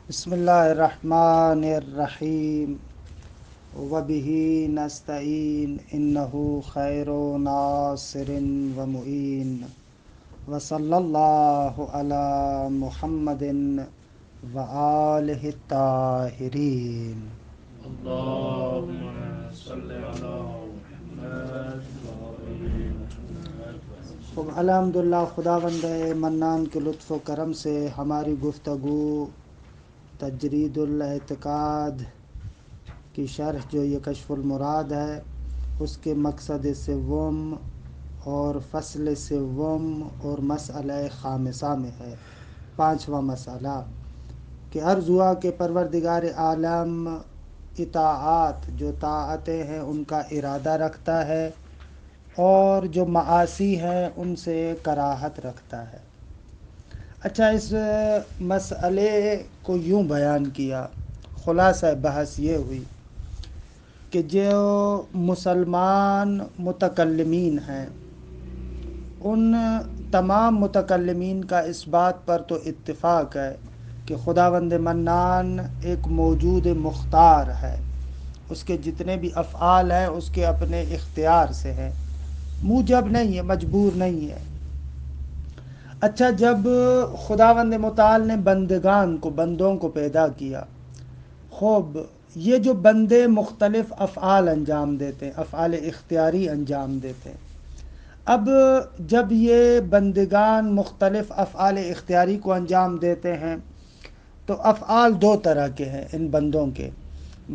بسم اللہ الرحمن الرحیم وبہ نستعین انہ خیر ناصر و معین وصلی اللہ علی محمد وآلہ الطاہرین۔ اللهم صل على محمد وآل محمد۔ خب الحمدللہ خداوند منان کے لطف و کرم سے ہماری گفتگو تجرید الاعتقاد کی شرح جو یہ کشف المراد ہے اس کے مقصد سوم اور فصل سوم اور مسئلہ خامسہ میں ہے، پانچواں مسئلہ کہ عرض ہوا کہ پروردگار عالم اطاعات جو طاعتیں ہیں ان کا ارادہ رکھتا ہے اور جو معاصی ہیں ان سے کراہت رکھتا ہے۔ اچھا، اس مسئلے کو یوں بیان کیا، خلاصہ بحث یہ ہوئی کہ جو مسلمان متکلمین ہیں ان تمام متکلمین کا اس بات پر تو اتفاق ہے کہ خداوند منان ایک موجود مختار ہے، اس کے جتنے بھی افعال ہیں اس کے اپنے اختیار سے ہیں، موجب نہیں ہے، مجبور نہیں ہے۔ اچھا، جب خداوند متعال نے بندوں کو پیدا کیا، خوب یہ جو بندے مختلف افعال انجام دیتے ہیں، افعال اختیاری انجام دیتے ہیں، اب جب یہ بندگان مختلف افعال اختیاری کو انجام دیتے ہیں تو افعال دو طرح کے ہیں ان بندوں کے،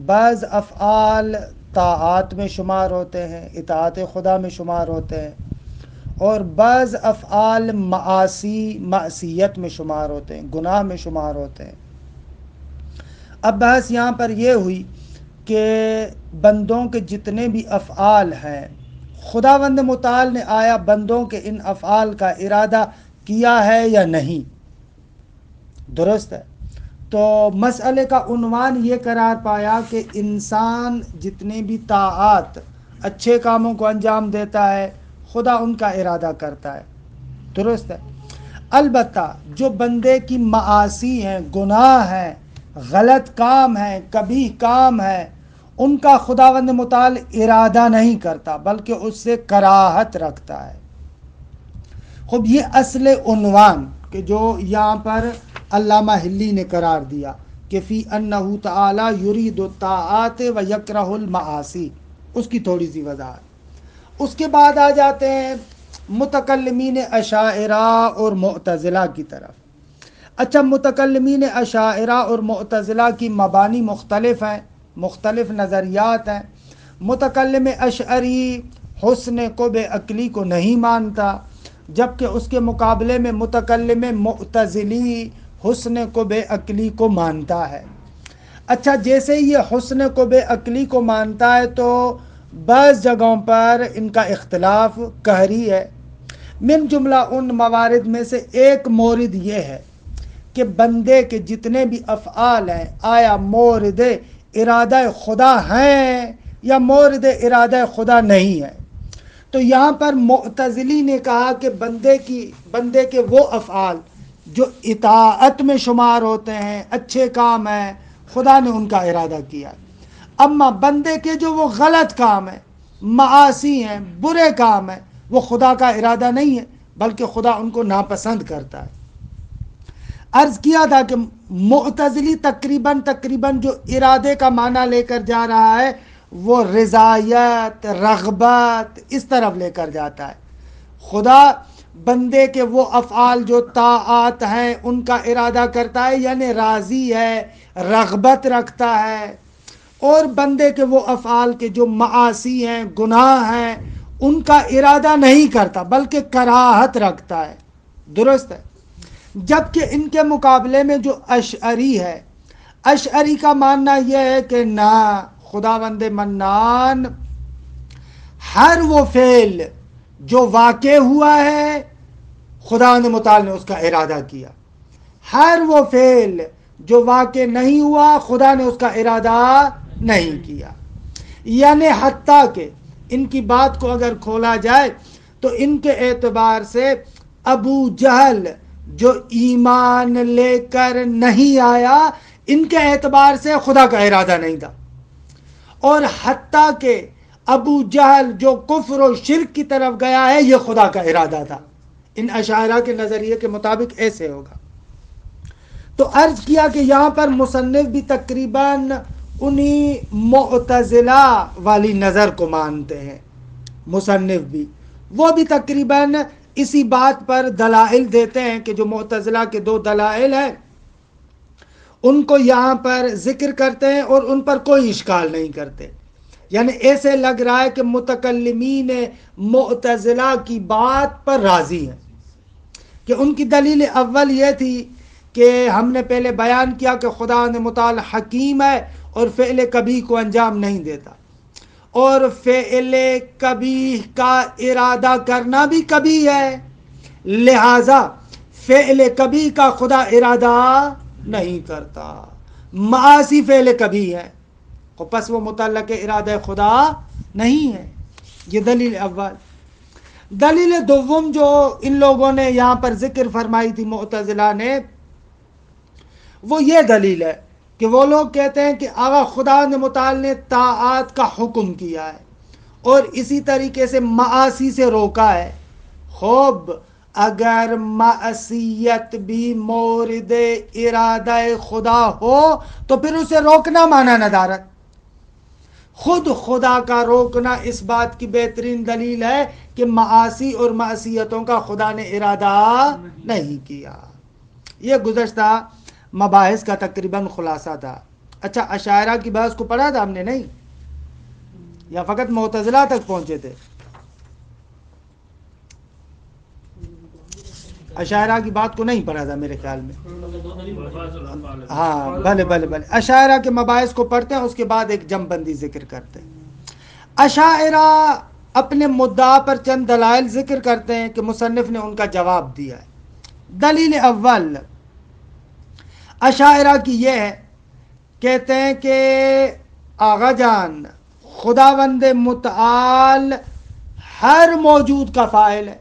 بعض افعال طاعات میں شمار ہوتے ہیں، اطاعت خدا میں شمار ہوتے ہیں، اور بعض افعال معصیت میں شمار ہوتے ہیں، گناہ میں شمار ہوتے ہیں۔ اب بحث یہاں پر یہ ہوئی کہ بندوں کے جتنے بھی افعال ہیں خداوند متعال نے آیا بندوں کے ان افعال کا ارادہ کیا ہے یا نہیں، درست ہے؟ تو مسئلے کا عنوان یہ قرار پایا کہ انسان جتنے بھی طاعات اچھے کاموں کو انجام دیتا ہے خدا ان کا ارادہ کرتا ہے، درست ہے؟ البتہ جو بندے کی معاصی ہیں، گناہ ہیں، غلط کام ہیں، کبھی کام ہیں، ان کا خداوند متعال ارادہ نہیں کرتا بلکہ اس سے کراہت رکھتا ہے۔ خب یہ اصل عنوان کہ جو یہاں پر علامہ حلی نے قرار دیا کہ فی انہ تعالی یرید الطاعات و یکرہ المعاصی، اس کی تھوڑی سی وضاحت۔ اس کے بعد آ جاتے ہیں متکلمین اشاعرہ اور معتزلہ کی طرف۔ اچھا، متکلمین اشاعرہ اور معتزلہ کی مبانی مختلف ہیں، مختلف نظریات ہیں۔ متکلم اشعری حسن قب عقلی کو نہیں مانتا، جبکہ اس کے مقابلے میں متکلم معتزلی حسن قب عقلی کو مانتا ہے۔ اچھا، جیسے یہ حسن قب عقلی کو مانتا ہے تو بعض جگہوں پر ان کا اختلاف قہری ہے۔ من جملہ ان موارد میں سے ایک مورد یہ ہے کہ بندے کے جتنے بھی افعال ہیں آیا مورد ارادہ خدا ہیں یا مورد ارادہ خدا نہیں ہے۔ تو یہاں پر معتزلی نے کہا کہ بندے کے وہ افعال جو اطاعت میں شمار ہوتے ہیں، اچھے کام ہیں، خدا نے ان کا ارادہ کیا، اما بندے کے جو وہ غلط کام ہیں، معاصی ہیں، برے کام ہیں، وہ خدا کا ارادہ نہیں ہے بلکہ خدا ان کو ناپسند کرتا ہے۔ عرض کیا تھا کہ معتزلی تقریباً جو ارادے کا معنی لے کر جا رہا ہے وہ رضایت، رغبت اس طرف لے کر جاتا ہے۔ خدا بندے کے وہ افعال جو طاعات ہیں ان کا ارادہ کرتا ہے، یعنی راضی ہے، رغبت رکھتا ہے، اور بندے کے وہ افعال کے جو معاصی ہیں، گناہ ہیں، ان کا ارادہ نہیں کرتا بلکہ کراہت رکھتا ہے، درست ہے؟ جبکہ ان کے مقابلے میں جو اشعری ہے، اشعری کا ماننا یہ ہے کہ نہ، خداوند منان ہر وہ فعل جو واقع ہوا ہے خداوند متعال نے اس کا ارادہ کیا، ہر وہ فعل جو واقع نہیں ہوا خدا نے اس کا ارادہ نہیں کیا۔ یعنی حتیٰ کہ ان کی بات کو اگر کھولا جائے تو ان کے اعتبار سے ابو جہل جو ایمان لے کر نہیں آیا، ان کے اعتبار سے خدا کا ارادہ نہیں تھا، اور حتیٰ کہ ابو جہل جو کفر و شرک کی طرف گیا ہے یہ خدا کا ارادہ تھا۔ ان اشاعرہ کے نظریے کے مطابق ایسے ہوگا۔ تو عرض کیا کہ یہاں پر مصنف بھی تقریباً انہی معتزلہ والی نظر کو مانتے ہیں، مصنف بھی وہ بھی تقریباً اسی بات پر دلائل دیتے ہیں کہ جو معتزلہ کے دو دلائل ہیں ان کو یہاں پر ذکر کرتے ہیں اور ان پر کوئی اشکال نہیں کرتے۔ یعنی ایسے لگ رہا ہے کہ متکلمین معتزلہ کی بات پر راضی ہیں، کہ ان کی دلیل اول یہ تھی کہ ہم نے پہلے بیان کیا کہ خدا متعال حکیم ہے اور فعل کبیح کو انجام نہیں دیتا، اور فعل کبیح کا ارادہ کرنا بھی کبیح ہے، لہذا فعل کبیح کا خدا ارادہ نہیں کرتا، معاصی فعل کبیح ہے، پس وہ متعلق ارادہ خدا نہیں ہے۔ یہ دلیل اول۔ دلیل دوم جو ان لوگوں نے یہاں پر ذکر فرمائی تھی معتزلہ نے، وہ یہ دلیل ہے کہ وہ لوگ کہتے ہیں کہ آغا خدا نے متعال نے طاعات کا حکم کیا ہے اور اسی طریقے سے معاصی سے روکا ہے۔ خوب اگر معصیت بھی مورد ارادہ خدا ہو تو پھر اسے روکنا معنی ندارت۔ خود خدا کا روکنا اس بات کی بہترین دلیل ہے کہ معاصی اور معصیتوں کا خدا نے ارادہ نہیں کیا۔ یہ گزشتہ مباحث کا تقریباً خلاصہ تھا۔ اچھا، اشاعرہ کی بحث کو پڑھا تھا ہم نے نہیں، یا فقط معتزلہ تک پہنچے تھے؟ اشاعرہ کی بات کو نہیں پڑھا تھا میرے خیال میں۔ ہاں بھلے بھلے بھلے، اشاعرہ کے مباحث کو پڑھتے ہیں، اس کے بعد ایک جم بندی ذکر کرتے ہیں۔ اشاعرہ اپنے مدعا پر چند دلائل ذکر کرتے ہیں کہ مصنف نے ان کا جواب دیا ہے۔ دلیل اول اشاعرہ کی یہ ہے، کہتے ہیں کہ آغا جان خداوند متعال ہر موجود کا فاعل ہے،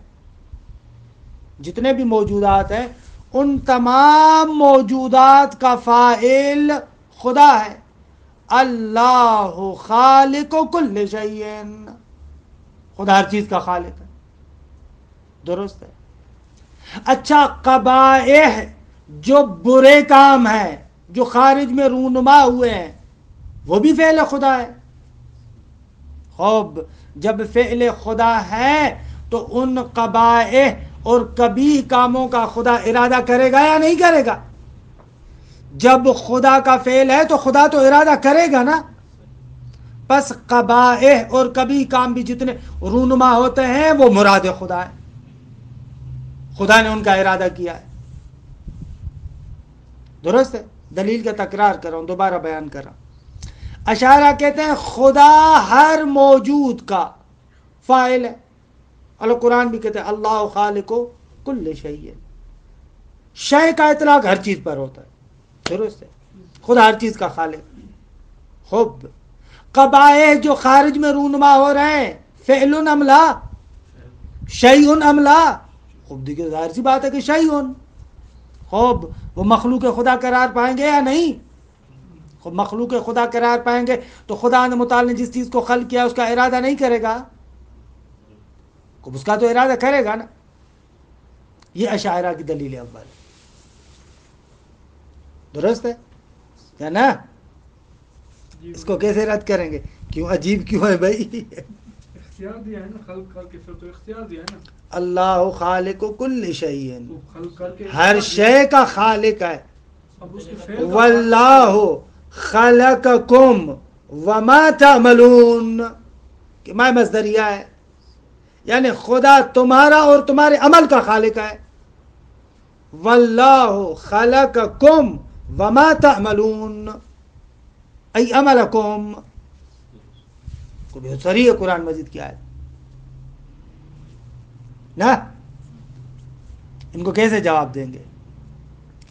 جتنے بھی موجودات ہیں ان تمام موجودات کا فاعل خدا ہے۔ اللہ خالق کل شیء، خدا ہر چیز کا خالق ہے، درست ہے۔ اچھا، قبائح جو برے کام ہیں جو خارج میں رونما ہوئے ہیں وہ بھی فعل خدا ہے۔ خوب جب فعل خدا ہے تو ان قبائح اور کبیح کاموں کا خدا ارادہ کرے گا یا نہیں کرے گا؟ جب خدا کا فعل ہے تو خدا تو ارادہ کرے گا نا۔ پس قبائح اور کبیح کام بھی جتنے رونما ہوتے ہیں وہ مراد خدا ہے، خدا نے ان کا ارادہ کیا ہے، درست ہے۔ دلیل کا تکرار کر رہا ہوں، دوبارہ بیان کر رہا ہوں۔ اشاعرہ کہتے ہیں خدا ہر موجود کا فاعل ہے، اللہ قرآن بھی کہتے ہیں اللہ خالق کل شیء، شے کا اطلاق ہر چیز پر ہوتا ہے، درست ہے، خدا ہر چیز کا خالق۔ خوب قبائح جو خارج میں رونما ہو رہے ہیں فعل ام لا، شیء ام لا؟ خوب دیکھیں ظاہر سی بات ہے کہ شیء۔ خوب وہ مخلوق خدا قرار پائیں گے یا نہیں؟ خوب مخلوق خدا قرار پائیں گے تو خدا نے متعال نے جس چیز کو خلق کیا اس کا ارادہ نہیں کرے گا؟ خوب اس کا تو ارادہ کرے گا نا۔ یہ اشاعرہ کی دلیل اول، درست ہے یا نا؟ اس کو کیسے رد کریں گے؟ کیوں عجیب کیوں ہے بھائی؟ اختیار دیا ہے نا، خلق کر کے، پھر تو اختیار دیا ہے نا۔ اللہ خالق کل شیء، خلق کر کے ہر شے کا خالق ہے۔ اب اس کے فعل کا واللہ خلقکم وما تعملون، کہ ماء مصدریہ ہے، یعنی خدا تمہارا اور تمہارے عمل کا خالق ہے۔ واللہ خلقکم وما تعملون ای عملکم، کو بہت صریح ہے قرآن مجید کی آیت نا۔ ان کو کیسے جواب دیں گے؟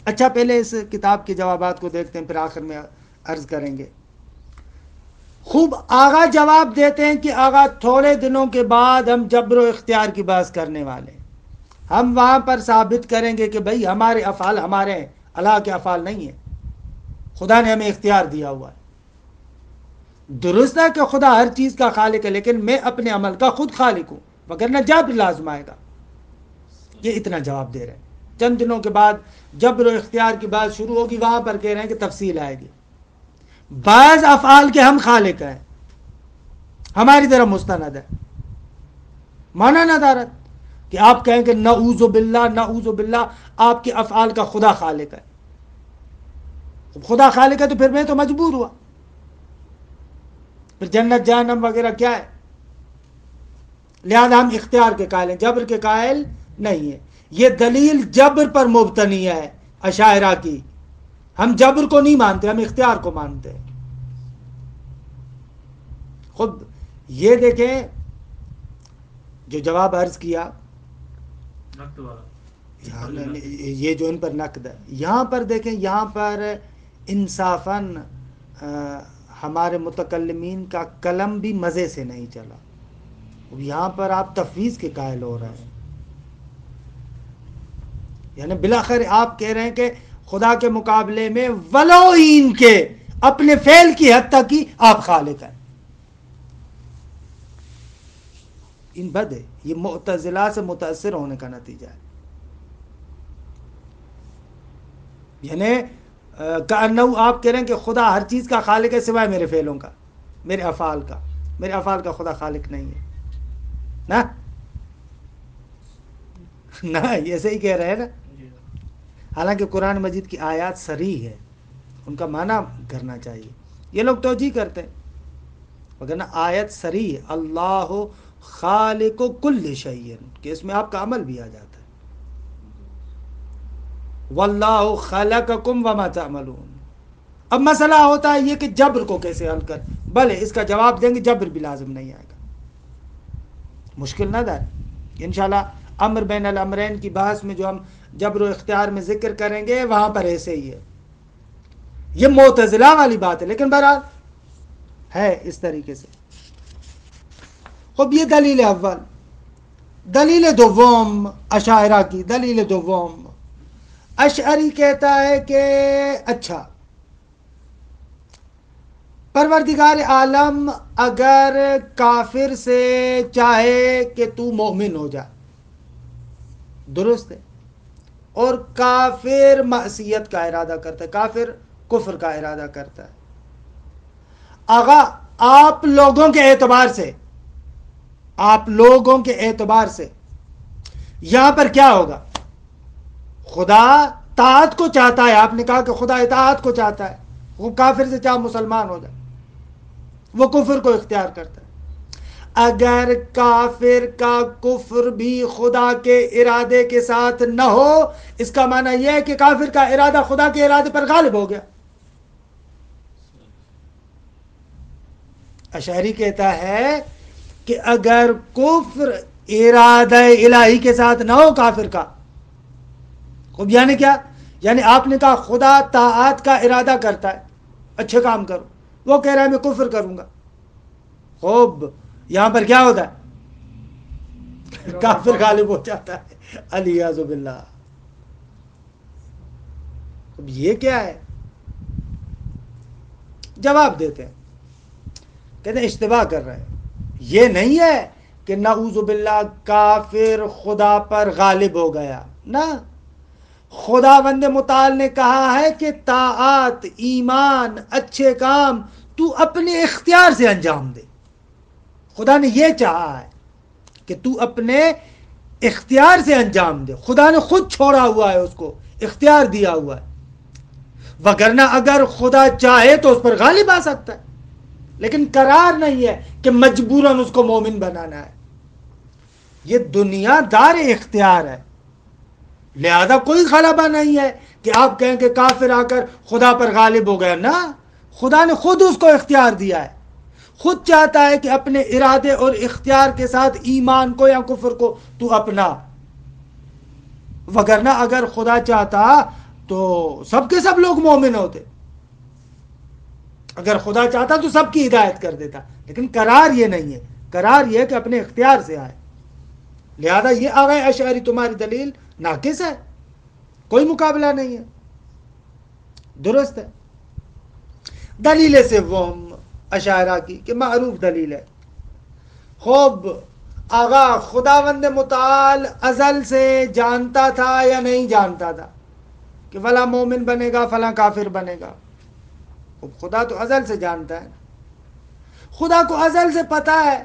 اچھا پہلے اس کتاب کے جوابات کو دیکھتے ہیں، پھر آخر میں عرض کریں گے۔ خوب آغا جواب دیتے ہیں کہ آغا تھوڑے دنوں کے بعد ہم جبر و اختیار کی بحث کرنے والے ہیں، ہم وہاں پر ثابت کریں گے کہ بھئی ہمارے افعال ہمارے ہیں، اللہ کے افعال نہیں ہیں۔ خدا نے ہمیں اختیار دیا ہوا ہے. درست ہے کہ خدا ہر چیز کا خالق ہے، لیکن میں اپنے عمل کا خود خالق ہوں، وگرنہ جبر لازم آئے گا. یہ اتنا جواب دے رہے ہیں. چند دنوں کے بعد جبر و اختیار کی بات شروع ہوگی، وہاں پر کہہ رہے ہیں کہ تفصیل آئے گی. بعض افعال کے ہم خالق ہیں، ہماری طرف مستند ہے. مانا ندارت کہ آپ کہیں کہ نعوذ باللہ نعوذ باللہ، آپ کے افعال کا خدا خالق ہے. خدا خالق ہے تو پھر میں تو مجبور ہوا، پھر جنت جہنم وغیرہ کیا ہے؟ لہذا ہم اختیار کے قائل ہیں، جبر کے قائل نہیں ہیں. یہ دلیل جبر پر مبتنی ہے اشاعرہ کی. ہم جبر کو نہیں مانتے، ہم اختیار کو مانتے ہیں. خود یہ دیکھیں جو جواب عرض کیا، یہ جو ان پر نقد ہے، یہاں پر دیکھیں، یہاں پر انصافاً ہمارے متکلمین کا قلم بھی مزے سے نہیں چلا. یہاں پر آپ تفویض کے قائل ہو رہے ہیں، یعنی بلاخر آپ کہہ رہے ہیں کہ خدا کے مقابلے میں ولو ان کے اپنے فعل کی حد تک ہی آپ خالق ہیں. ان بد ہے، یہ معتزلہ سے متاثر ہونے کا نتیجہ ہے. یعنی کأنہو آپ کہہ رہے ہیں کہ خدا ہر چیز کا خالق ہے سوائے میرے فعلوں کا، میرے افعال کا. میرے افعال کا خدا خالق نہیں ہے نا، نہ ایسے ہی کہہ رہے ہیں نا. حالانکہ قرآن مجید کی آیات صریح ہے، ان کا معنی کرنا چاہیے. یہ لوگ توجیہ کرتے ہیں، وگرنہ آیت صریح ہے، اللہ خالق کل شیء، کہ اس میں آپ کا عمل بھی آ جاتا ہے. واللہ خلقکم وما تعملون. اب مسئلہ ہوتا ہے یہ کہ جبر کو کیسے حل کر، بھلے اس کا جواب دیں گے جبر بھی لازم نہیں آئے گا، مشکل نہ دار. انشاءاللہ امر بین الامرین کی بحث میں جو ہم جبر و اختیار میں ذکر کریں گے وہاں پر ایسے ہی ہے. یہ معتزلہ والی بات ہے، لیکن بہرحال ہے اس طریقے سے. خب یہ دلیل اول. دلیل دوم اشاعرہ کی. دلیل دوم، اشعری کہتا ہے کہ اچھا، پروردگار عالم اگر کافر سے چاہے کہ تو مومن ہو جا، درست ہے، اور کافر معصیت کا ارادہ کرتا ہے، کافر کفر کا ارادہ کرتا ہے، آغا آپ لوگوں کے اعتبار سے، آپ لوگوں کے اعتبار سے یہاں پر کیا ہوگا؟ خدا طاعت کو چاہتا ہے. آپ نے کہا کہ خدا اطاعت کو چاہتا ہے، وہ کافر سے چاہے مسلمان ہو جائے، وہ کفر کو اختیار کرتا ہے. اگر کافر کا کفر بھی خدا کے ارادے کے ساتھ نہ ہو، اس کا معنی یہ ہے کہ کافر کا ارادہ خدا کے ارادے پر غالب ہو گیا. اشعری کہتا ہے کہ اگر کفر ارادہ الہی کے ساتھ نہ ہو کافر کا، خوب یعنی کیا؟ یعنی آپ نے کہا خدا طاعت کا ارادہ کرتا ہے، اچھے کام کرو، وہ کہہ رہا ہے میں کفر کروں گا. خوب یہاں پر کیا ہوتا ہے؟ کافر غالب ہو جاتا ہے، علیاذ باللہ. اب یہ کیا ہے؟ جواب دیتے ہیں، کہتے ہیں اشتباہ کر رہے ہیں. یہ نہیں ہے کہ نعوذ باللہ کافر خدا پر غالب ہو گیا، نہ. خداوند متعال نے کہا ہے کہ طاعت، ایمان، اچھے کام تو اپنے اختیار سے انجام دے. خدا نے یہ چاہا ہے کہ تو اپنے اختیار سے انجام دے. خدا نے خود چھوڑا ہوا ہے، اس کو اختیار دیا ہوا ہے. وگرنہ اگر خدا چاہے تو اس پر غالب آ سکتا ہے، لیکن قرار نہیں ہے کہ مجبوراً اس کو مومن بنانا ہے. یہ دنیا دار اختیار ہے، لہذا کوئی غلبہ نہیں ہے کہ آپ کہیں کہ کافر آ کر خدا پر غالب ہو گیا. نہ، خدا نے خود اس کو اختیار دیا ہے، خود چاہتا ہے کہ اپنے ارادے اور اختیار کے ساتھ ایمان کو یا کفر کو تو اپنا. وگرنہ اگر خدا چاہتا تو سب کے سب لوگ مومن ہوتے، اگر خدا چاہتا تو سب کی ہدایت کر دیتا. لیکن قرار یہ نہیں ہے، قرار یہ ہے کہ اپنے اختیار سے آئے. لہذا یہ آ گئے اشعری، تمہاری دلیل ناقص ہے، کوئی مقابلہ نہیں ہے. درست ہے. دلیل سوم اشاعرہ کی کہ معروف دلیل ہے. خوب آغا خداوند متعال ازل سے جانتا تھا یا نہیں جانتا تھا کہ فلاں مومن بنے گا فلاں کافر بنے گا؟ خدا تو ازل سے جانتا ہے. خدا کو ازل سے پتا ہے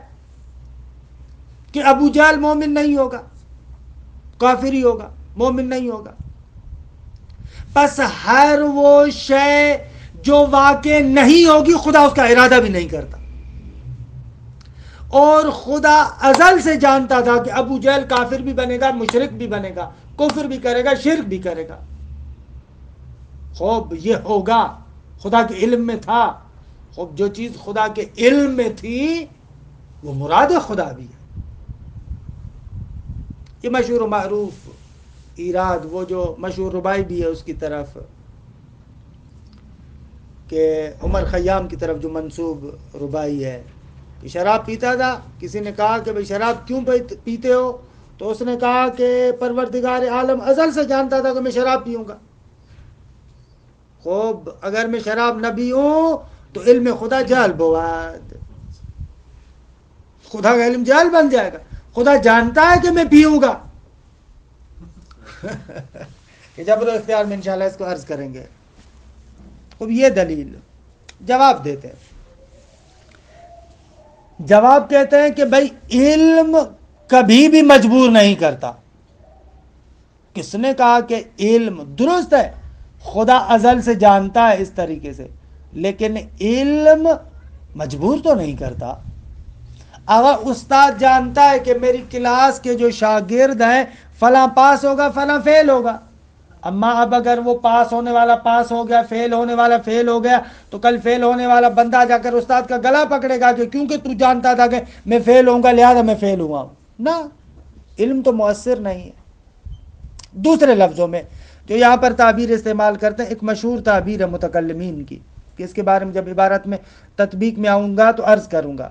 کہ ابو جہل مومن نہیں ہوگا، کافر ہی ہوگا، مومن نہیں ہوگا. پس ہر وہ شے جو واقع نہیں ہوگی خدا اس کا ارادہ بھی نہیں کرتا. اور خدا ازل سے جانتا تھا کہ ابو جہل کافر بھی بنے گا، مشرک بھی بنے گا، کفر بھی کرے گا، شرک بھی کرے گا. خوب یہ ہوگا، خدا کے علم میں تھا. خوب جو چیز خدا کے علم میں تھی وہ مراد خدا بھی ہے. یہ مشہور و معروف ایراد، وہ جو مشہور ربائی بھی ہے اس کی طرف، کہ عمر خیام کی طرف جو منسوب ربائی ہے، کہ شراب پیتا تھا. کسی نے کہا کہ بھئی شراب کیوں پیتے ہو؟ تو اس نے کہا کہ پروردگار عالم ازل سے جانتا تھا کہ میں شراب پیوں گا. خوب اگر میں شراب نہ پیوں تو علم خدا جہل بود، خدا کا علم جہل بن جائے گا. خدا جانتا ہے کہ میں پیوں گا. کہ جبر و اختیار میں انشاءاللہ اس کو عرض کریں گے. خوب یہ دلیل جواب دیتے ہیں. جواب کہتے ہیں کہ بھائی علم کبھی بھی مجبور نہیں کرتا. کس نے کہا کہ علم درست ہے، خدا ازل سے جانتا ہے اس طریقے سے، لیکن علم مجبور تو نہیں کرتا. اگر استاد جانتا ہے کہ میری کلاس کے جو شاگرد ہیں فلاں پاس ہوگا فلاں فیل ہوگا، اما اب اگر وہ پاس ہونے والا پاس ہو گیا، فیل ہونے والا فیل ہو گیا، تو کل فیل ہونے والا بندہ جا کر استاد کا گلا پکڑے گا کہ کیونکہ تو جانتا تھا کہ میں فیل ہوں گا لہذا میں فیل ہوا ہوں. نہ، علم تو مؤثر نہیں ہے. دوسرے لفظوں میں جو یہاں پر تعبیر استعمال کرتے ہیں، ایک مشہور تعبیر ہے متکلمین کی، کہ اس کے بارے میں جب عبارت میں تطبیق میں آؤں گا تو عرض کروں گا.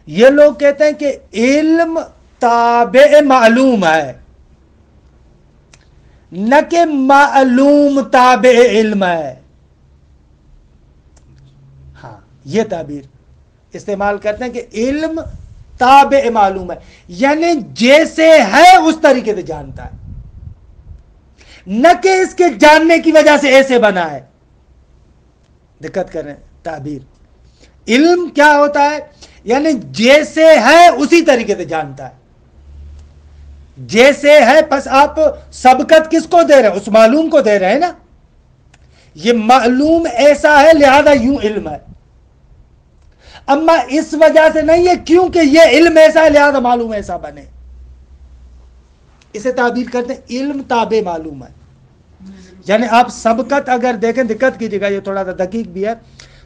یہ لوگ کہتے ہیں کہ علم تابع معلوم ہے، نہ کہ معلوم تابع علم ہے. ہاں، یہ تعبیر استعمال کرتے ہیں کہ علم تابع معلوم ہے، یعنی جیسے ہے اس طریقے سے جانتا ہے، نہ کہ اس کے جاننے کی وجہ سے ایسے بنا ہے. دقت کریں تعبیر. علم کیا ہوتا ہے؟ یعنی جیسے ہے اسی طریقے سے جانتا ہے. جیسے ہے، پس آپ سبقت کس کو دے رہے ہیں؟ اس معلوم کو دے رہے ہیں نا. یہ معلوم ایسا ہے لہذا یوں علم ہے. اما اس وجہ سے نہیں ہے کیونکہ یہ علم ایسا ہے لہذا معلوم ایسا بنے. اسے تعبیر کرتے ہیں علم تابع معلوم ہے. یعنی آپ سبقت اگر دیکھیں، دقت کیجیے گا، یہ تھوڑا سا دقیق بھی ہے.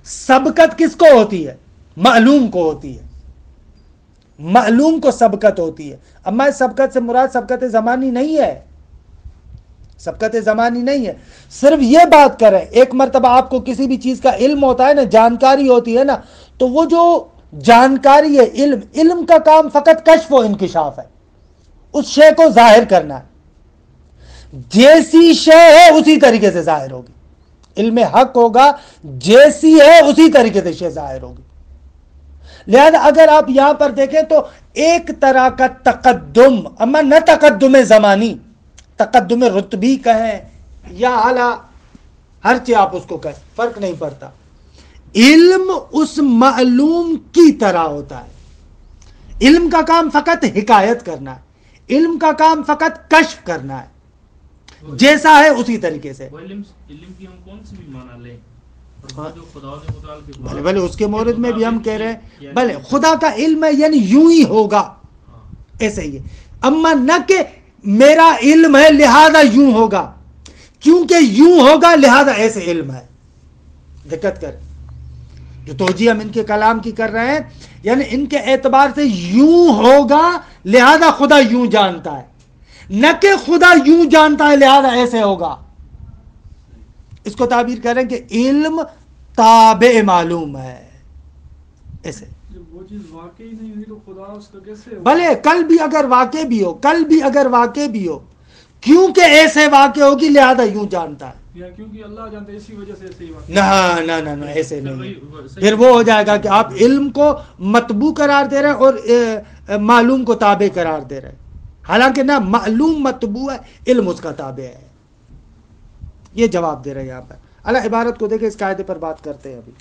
سبقت کس کو ہوتی ہے؟ معلوم کو ہوتی ہے. معلوم کو سبقت ہوتی ہے. اما اس سبقت سے مراد سبقت زمانی نہیں ہے. سبقت زمانی نہیں ہے. صرف یہ بات کریں، ایک مرتبہ آپ کو کسی بھی چیز کا علم ہوتا ہے نا، جانکاری ہوتی ہے نا، تو وہ جو جانکاری ہے، علم کا کام فقط کشف و انکشاف ہے، اس شے کو ظاہر کرنا ہے. جیسی شے ہے اسی طریقے سے ظاہر ہوگی. علم حق ہوگا، جیسی ہے اسی طریقے سے شے ظاہر ہوگی. لہذا اگر آپ یہاں پر دیکھیں تو ایک طرح کا تقدم، اما نہ تقدم زمانی، تقدم رتبی کہیں یا اعلیٰ، ہر چیز آپ اس کو کہیں، فرق نہیں پڑتا. علم اس معلوم کی طرح ہوتا ہے. علم کا کام فقط حکایت کرنا ہے، علم کا کام فقط کشف کرنا ہے، جیسا ہے اسی طریقے سے. علم کی ہم کون سی بھی معنی لیں؟ بھلے بھلے اس کے مورد میں بھی ہم کہہ رہے ہیں بھلے خدا کا علم ہے یعنی یوں ہی ہوگا، ایسے ہی ہے. اما نہ کہ میرا علم ہے لہذا یوں ہوگا، کیونکہ یوں ہوگا لہذا ایسے علم ہے. دقت کر جو توجیہ ہم ان کے کلام کی کر رہے ہیں، یعنی ان کے اعتبار سے یوں ہوگا لہذا خدا یوں جانتا ہے، نہ کہ خدا یوں جانتا ہے لہذا ایسے ہوگا. اس کو تعبیر کریں کہ علم تابع معلوم ہے. ایسے جب وہ چیز واقعی نہیں ہوئی تو خدا اس کا کیسے ہوگا؟ بھلے کل بھی اگر واقع بھی ہو، کل بھی اگر واقع بھی ہو، کیونکہ ایسے واقع ہوگی لہذا یوں جانتا ہے. یا کیونکہ اللہ جانتا ہے اسی وجہ سے ایسے ہی بات. نہ ایسے نہیں. پھر وہ ہو جائے گا کہ آپ علم کو مطبوع قرار دے رہے ہیں اور معلوم کو تابع قرار دے رہے ہیں. حالانکہ نہ معلوم مطبوع ہے، علم اس کا تابع ہے. یہ جواب دے رہے ہیں یہاں پر. اللہ عبارت کو دیکھیں، اس قاعدے پر بات کرتے ہیں ابھی.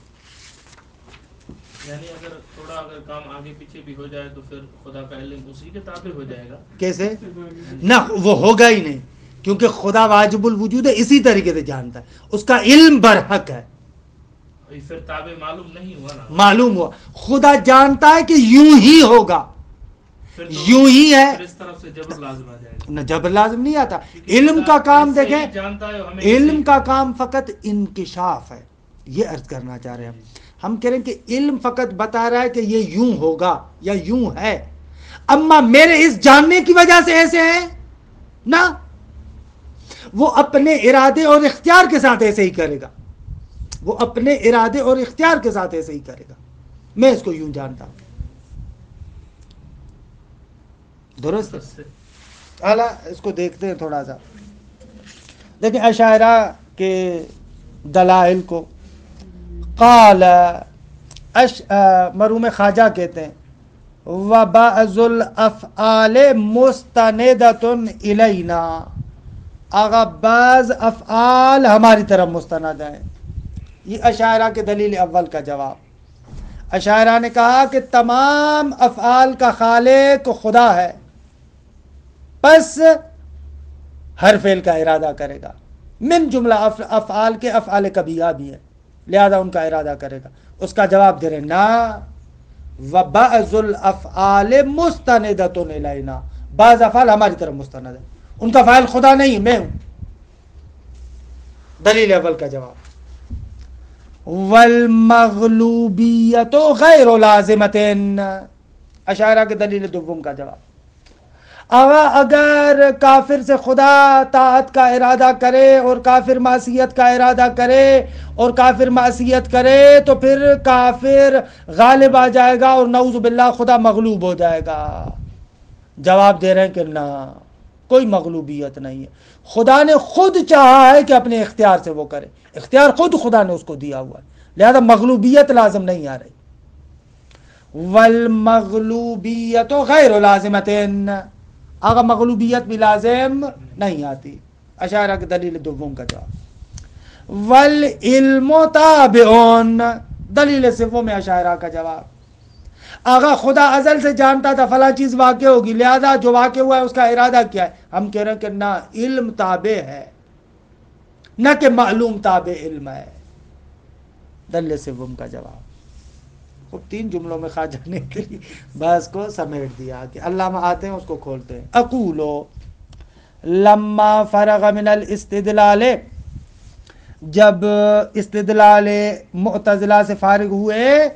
یعنی اگر کام آگے پیچھے بھی ہو جائے تو پھر خدا کا علم اسی کے تابع ہو جائے گا. کیسے؟ نہ وہ ہوگا ہی نہیں، کیونکہ خدا واجب الوجود ہے، اسی طریقے سے جانتا ہے، اس کا علم برحق ہے. پھر تابع معلوم نہیں ہوا نا. معلوم ہوا. خدا جانتا ہے کہ یوں ہی ہوگا، یوں ہی ہے. اس طرف سے جبر لازم آ جائے گا. نہ جبر لازم نہیں آتا. علم کا کام دیکھیں، جانتا ہے ہمیں. علم کا کام فقط انکشاف ہے. یہ عرض کرنا چاہ رہے ہیں ہم کہہ رہے ہیں کہ علم فقط بتا رہا ہے کہ یہ یوں ہوگا یا یوں ہے. اما میرے اس جاننے کی وجہ سے ایسے ہیں نہ، وہ اپنے ارادے اور اختیار کے ساتھ ایسے ہی کرے گا. وہ اپنے ارادے اور اختیار کے ساتھ ایسے ہی کرے گا. میں اس کو یوں جانتا ہوں. درست اعلیٰ. اس کو دیکھتے ہیں تھوڑا سا. دیکھیں اشاعرہ کے دلائل کو. قال مرحوم خواجہ کہتے ہیں وَبَعْضُ الْأَفْعَالِ مُسْتَنِدَةٌ إِلَيْنَا. آغا بعض افعال ہماری طرف مستند ہیں. یہ اشاعرہ کے دلیل اول کا جواب. اشاعرہ نے کہا کہ تمام افعال کا خالق خدا ہے، پس ہر فعل کا ارادہ کرے گا. من جملہ افعال کے افعال کبیہ بھی ہے، لہذا ان کا ارادہ کرے گا. اس کا جواب دے رہے نا وَبَعْضُ الْأَفْعَالِ مُسْتَنِدَةٌ إِلَيْنَا. بعض افعال ہماری طرف مستند ہے، ان کا فاعل خدا نہیں، میں ہوں. دلیل اول کا جواب. وَالْمَغْلُوبِيَّةُ غَيْرُ لَازِمَةٍ. اشاعرہ کے دلیل دوم کا جواب. اگر کافر سے خدا طاعت کا ارادہ کرے اور کافر معصیت کا ارادہ کرے اور کافر معصیت کرے تو پھر کافر غالب آ جائے گا اور نعوذ باللہ خدا مغلوب ہو جائے گا. جواب دے رہے ہیں کہ نہ، کوئی مغلوبیت نہیں ہے. خدا نے خود چاہا ہے کہ اپنے اختیار سے وہ کرے. اختیار خود خدا نے اس کو دیا ہوا ہے، لہذا مغلوبیت لازم نہیں آ رہی. والمغلوبیت غیر لازمتن. آگا مغلوبیت بھی لازم نہیں آتی. اشاعرہ کی دلیل دوم کا جواب. والعلم تابعون. دلیل سوم میں اشاعرہ کا جواب. آگا خدا ازل سے جانتا تھا فلاں چیز واقع ہوگی، لہذا جو واقع ہوا ہے اس کا ارادہ کیا ہے. ہم کہہ رہے ہیں کہ نہ، علم تابع ہے، نہ کہ معلوم تابع علم ہے. دلیل سوم کا جواب. خب 3 جملوں میں خواجہ نے بحث کو سمیٹ دیا کہ علامہ آتے ہیں اس کو کھولتے ہیں. اقولو لما فرغ من الاستدلال. جب استدلال معتزلہ سے فارغ ہوئے،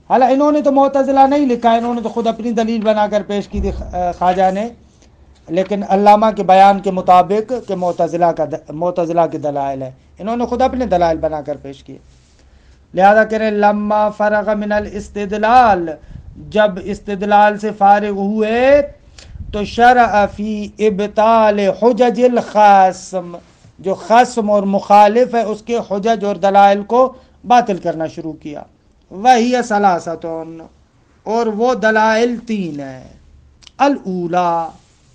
حالانکہ انہوں نے تو معتزلہ نہیں لکھا، انہوں نے تو خود اپنی دلیل بنا کر پیش کی تھی خواجہ نے، لیکن علامہ کے بیان کے مطابق کہ معتزلہ کے دلائل ہے، انہوں نے خود اپنے دلائل بنا کر پیش کیے. لہذا کہہ رہے لما فرغ من الاستدلال، جب استدلال سے فارغ ہوئے تو شرع فی ابطال حجج الخصم، جو خصم اور مخالف ہے اس کے حجج اور دلائل کو باطل کرنا شروع کیا. وہی ثلاثتون، اور وہ دلائل 3 ہیں. الاولا،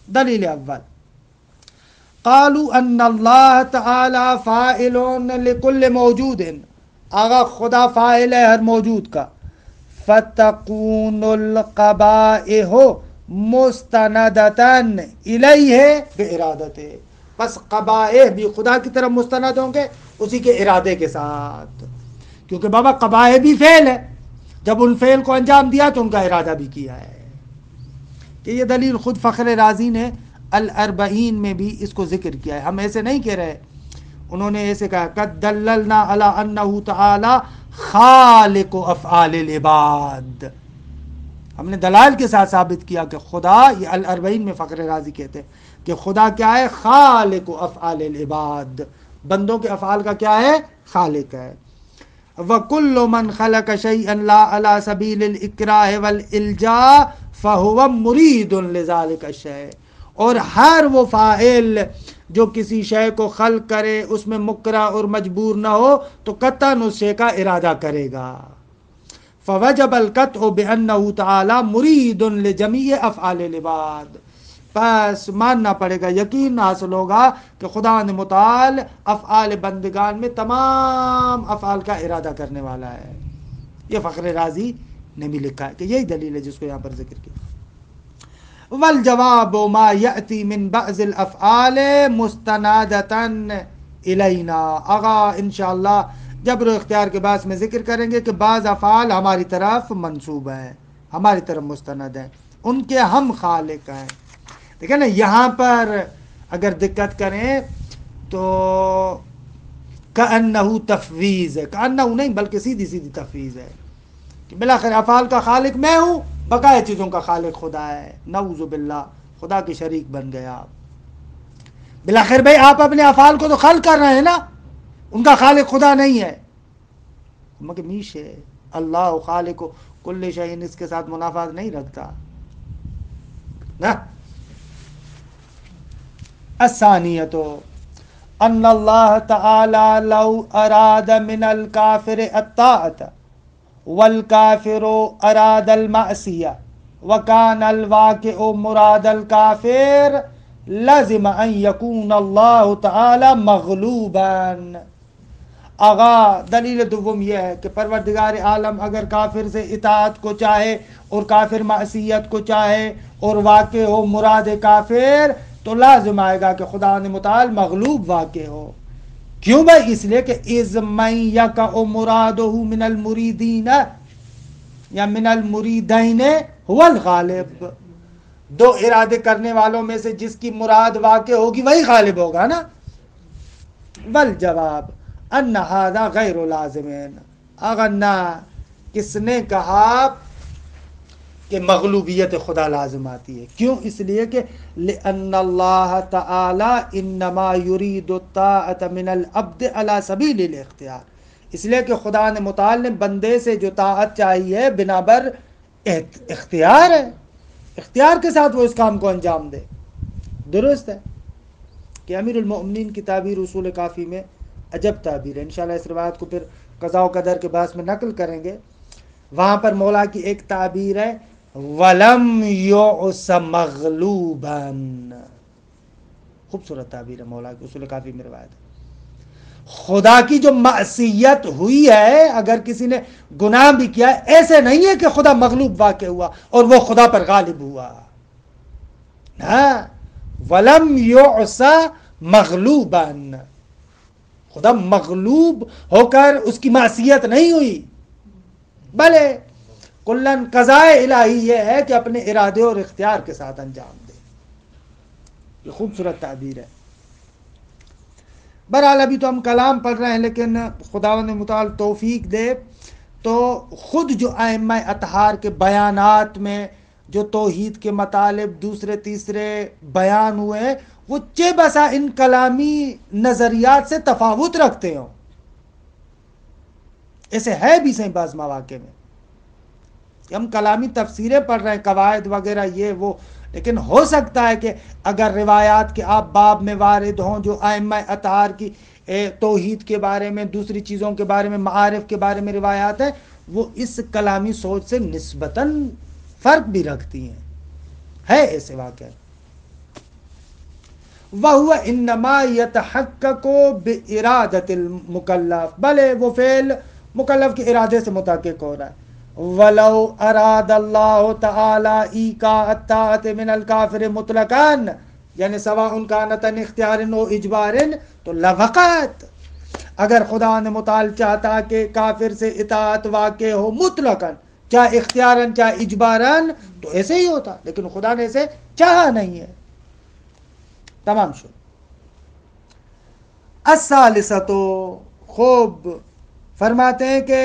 دلیل اول، قالوا ان اللہ تعالی فاعل لکل موجود. آگا خدا فاعل ہے ہر موجود کا. فتکون القبائح مستندتاً الیہ بارادتہ. پس قبائح بھی خدا کی طرف مستند ہوں گے اسی کے ارادے کے ساتھ، کیونکہ بابا قبائح بھی فعل ہے، جب ان فعل کو انجام دیا تو ان کا ارادہ بھی کیا ہے. کہ یہ دلیل خود فخر رازی نے الاربعین میں بھی اس کو ذکر کیا ہے. ہم ایسے نہیں کہہ رہے، انہوں نے ایسے کہا قد دللنا علی انہ تعالی خالق افعال العباد. ہم نے دلائل کے ساتھ ثابت کیا کہ خدا، یہ الاربعین میں فخر رازی کہتے ہیں کہ خدا کیا ہے؟ خالق افعال العباد. بندوں کے افعال کا کیا ہے؟ خالق ہے. وَكُلُّ مَنْ خَلَقَ شَيْئًا لَا عَلَى سَبِيلِ الْإِكْرَاهِ وَالْإِلْجَاءِ فَهُوَ مُرِيدٌ لِذَلِكَ الشَّيْءِ. اور ہر وہ فاعل جو کسی شے کو خلق کرے اس میں مکرہ اور مجبور نہ ہو تو قطعاً اس شے کا ارادہ کرے گا. فوجب القطع بأنه تعالی مرید لجمیع افعال العباد. پس ماننا پڑے گا، یقین حاصل ہوگا کہ خدا متعال افعال بندگان میں تمام افعال کا ارادہ کرنے والا ہے. یہ فخر رازی نے بھی لکھا ہے کہ یہی دلیل ہے جس کو یہاں پر ذکر کیا. والجواب ما یأتی من بعض الافعال مستنادتا الینا. آغا انشاءاللہ جبر و اختیار کے بعد میں ذکر کریں گے کہ بعض افعال ہماری طرف منسوب ہیں، ہماری طرف مستند ہیں، ان کے ہم خالق ہیں. دیکھیں نا یہاں پر اگر دقت کریں تو کأنہ تفویض ہے، کأنہ نہیں بلکہ سیدھی سیدھی تفویض ہے کہ بلاخر افعال کا خالق میں ہوں، بقایا چیزوں کا خالق خدا ہے. نعوذ باللہ، خدا کے شریک بن گیا. بلاخر بھائی آپ اپنے افعال کو تو خلق کر رہے ہیں نا، ان کا خالق خدا نہیں ہے. مگر میش ہے اللہ خالق کل شیء، اس کے ساتھ منافات نہیں رکھتا نا. الثانیۃ ان اللہ تعالی لو اراد من الکافر الطاعۃ والکافر اراد المعصیہ وکان الواقع مراد الکافر لازم ان یکون اللہ تعالی مغلوبا. آغا دلیل دوم یہ ہے کہ پروردگار عالم اگر کافر سے اطاعت کو چاہے اور کافر معصیت کو چاہے اور واقع ہو مراد کافر تو لازم آئے گا کہ خدا متعال مغلوب واقع ہو. کیوں بھائی؟ اس لیے کہ اذ من یقع مرادہ من المریدین یا من المریدین هو الغالب. دو ارادے کرنے والوں میں سے جس کی مراد واقع ہوگی وہی غالب ہوگا نا. والجواب ان هذا غیر لازم. اگر نہ کس نے کہا کہ مغلوبیت خدا لازم آتی ہے. کیوں؟ اس لیے کہ لأن اللہ تعالی انما یرید الطاعۃ من العبد علی سبیل الاختیار. اس لیے کہ خدا نے متعال نے بندے سے جو طاعت چاہیے بنا بر اختیار ہے، اختیار کے ساتھ وہ اس کام کو انجام دے. درست ہے کہ امیر المؤمنین کی تعبیر اصول کافی میں عجب تعبیر ہے. انشاءاللہ اس روایت کو پھر قضاء و قدر کے بعد میں نقل کریں گے. وہاں پر مولا کی ایک تعبیر ہے وَلَمْ يُعْسَ مَغْلُوبًا. خوبصورت تعبیر ہے مولا کی، اصول کافی میں روایت ہے. خدا کی جو معصیت ہوئی ہے، اگر کسی نے گناہ بھی کیا ہے، ایسے نہیں ہے کہ خدا مغلوب واقع ہوا اور وہ خدا پر غالب ہوا. ہاں وَلَمْ يُعْسَ مَغْلُوبًا. خدا مغلوب ہو کر اس کی معصیت نہیں ہوئی، بلے کلن قضائے الہی یہ ہے کہ اپنے ارادے اور اختیار کے ساتھ انجام دے. یہ خوبصورت تعبیر ہے. بہرحال ابھی تو ہم کلام پڑھ رہے ہیں، لیکن خداوند متعال توفیق دے تو خود جو ائمہ اطہار کے بیانات میں جو توحید کے مطالب دوسرے تیسرے بیان ہوئے ہیں وہ چہ بسا ان کلامی نظریات سے تفاوت رکھتے ہوں. ایسے ہے بھی صحیح بعض مواقع میں کہ ہم کلامی تفسیریں پڑھ رہے ہیں، قواعد وغیرہ یہ وہ، لیکن ہو سکتا ہے کہ اگر روایات کے آپ باب میں وارد ہوں جو ائمہ اطہار کی توحید کے بارے میں دوسری چیزوں کے بارے میں معارف کے بارے میں روایات ہیں، وہ اس کلامی سوچ سے نسبتاً فرق بھی رکھتی ہیں. ہے ایسے واقعہ. وَهُوَ إِنَّمَا يَتَحَقَّقُ بِإِرَادَةِ الْمُكَلَّفِ. بلے وہ فعل مکلف کے ارادے سے متحقق ہو رہا ہے. وَلَوْ أَرَادَ اللَّهُ تَعَالَى إِيقَاعَ الطَّاعَةِ مِنَ الْكَافِرِ مُطْلَقًا یعنی سواء كانت عن اختیار و اجبار تو لوقعت. اگر خدا نے متعال چاہتا کہ کافر سے اطاعت واقع ہو مطلقاً، چاہے اختیاراً چاہے اجباراً، تو ایسے ہی ہوتا، لیکن خدا نے اسے چاہا نہیں ہے. تمام شد. الثالثۃ. خوب فرماتے ہیں کہ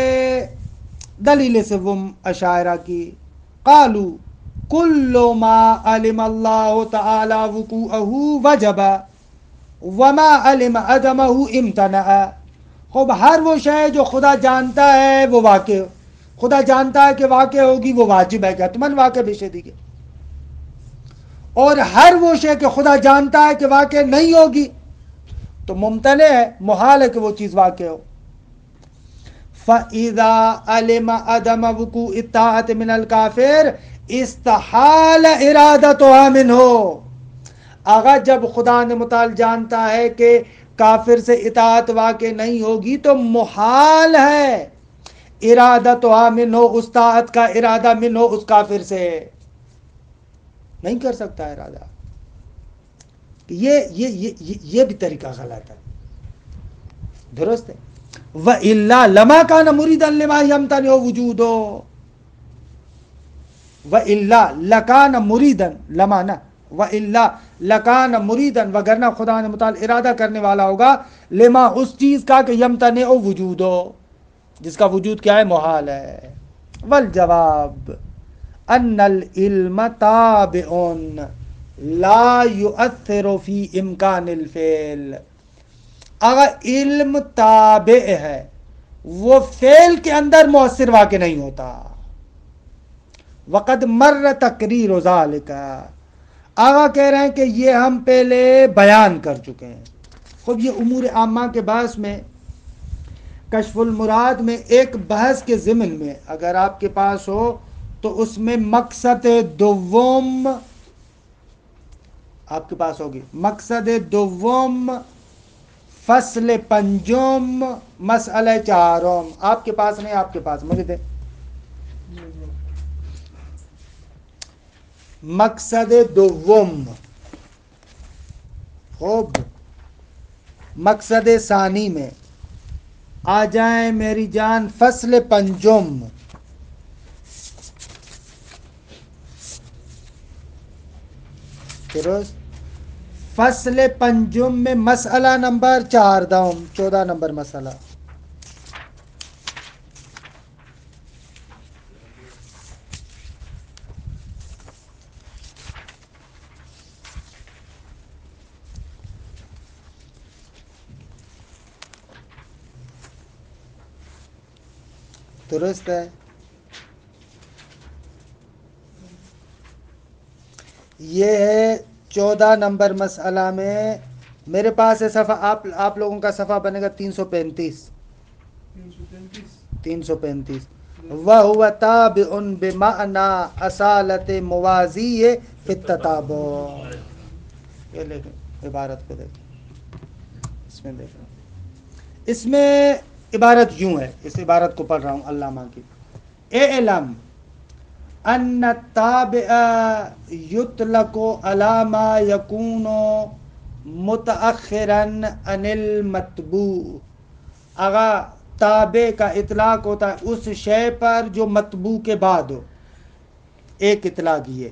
دلیل سوم اشاعرہ کی قالوا کل ما علم اللہ تعالی وقوعہ وجب وما علم عدمہ امتنع. خوب ہر وہ شے جو خدا جانتا ہے وہ واقع، خدا جانتا ہے کہ واقع ہوگی وہ واجب ہے کہ حتماً واقع بے شدی کے، اور ہر وہ شے کہ خدا جانتا ہے کہ واقع نہیں ہوگی تو ممتنع ہے، محال ہے کہ وہ چیز واقع ہو. فَإِذَا عَلِمَ عَدَمَ وُقُوعِ الطَّاعَةِ مِنَ الْكَافِرِ اسْتَحَالَ إِرَادَتُهَا مِنْهُ. آغا جب خدا نے متعال جانتا ہے کہ کافر سے اطاعت واقع نہیں ہوگی تو محال ہے ارادتها منہ، اس طاعت کا ارادہ منہ اس کافر سے نہیں کر سکتا ارادہ. یہ بھی طریقہ غلط ہے. درست ہے. وَإِلَّا لَمَا كَانَ مُرِيدًا لِمَا يَمْتَنِعُ وُجُودُهُ. وَإِلَّا لَكَانَ مُرِيدًا لَمَا نہ وَإِلَّا لَكَانَ مُرِيدًا، وگرنہ خدا نے متعال ارادہ کرنے والا ہوگا لما اس چیز کا کہ یمتنع وجودو، جس کا وجود کیا ہے؟ محال ہے. والجواب ان العلم تابع لا يؤثر في امکان الفعل. اگر علم تابع ہے وہ فعل کے اندر مؤثر واقع نہیں ہوتا. وقد مر تقریر ذالک، آغا کہہ رہے ہیں کہ یہ ہم پہلے بیان کر چکے ہیں. خب یہ امور عامہ کے بحث میں کشف المراد میں ایک بحث کے ضمن میں اگر آپ کے پاس ہو تو اس میں مقصد دوم آپ کے پاس ہوگی. مقصد دوم، فصل پنجم، مسئلہ چہارم. آپ کے پاس نہیں، آپ کے پاس مجھے دے. مقصد دوم. خوب مقصد ثانی میں آ جائیں میری جان فصل پنجم. درست. فصل پنجم میں مسئلہ نمبر 14 نمبر مسئلہ. درست ہے. یہ ہے 14 نمبر مسئلہ میں میرے پاس ہے صفحہ، آپ لوگوں کا صفحہ بنے گا 335. 335. وَهُوَ تَابِعٌ بِمَعْنَى أَصَالَةِ مُوَازِيَ فِي التَّتَابُعِ. یہ لیکن عبارت کو دیکھیں، اس میں دیکھیں، اس میں عبارت یوں ہے، اس عبارت کو پڑھ رہا ہوں علامہ کی. اعلم ان التابع یطلق علی ما یکون متأخرا عن المتبوع. اگا تابع کا اطلاق ہوتا ہے اس شے پر جو متبوع کے بعد ہو. ایک اطلاق یہ.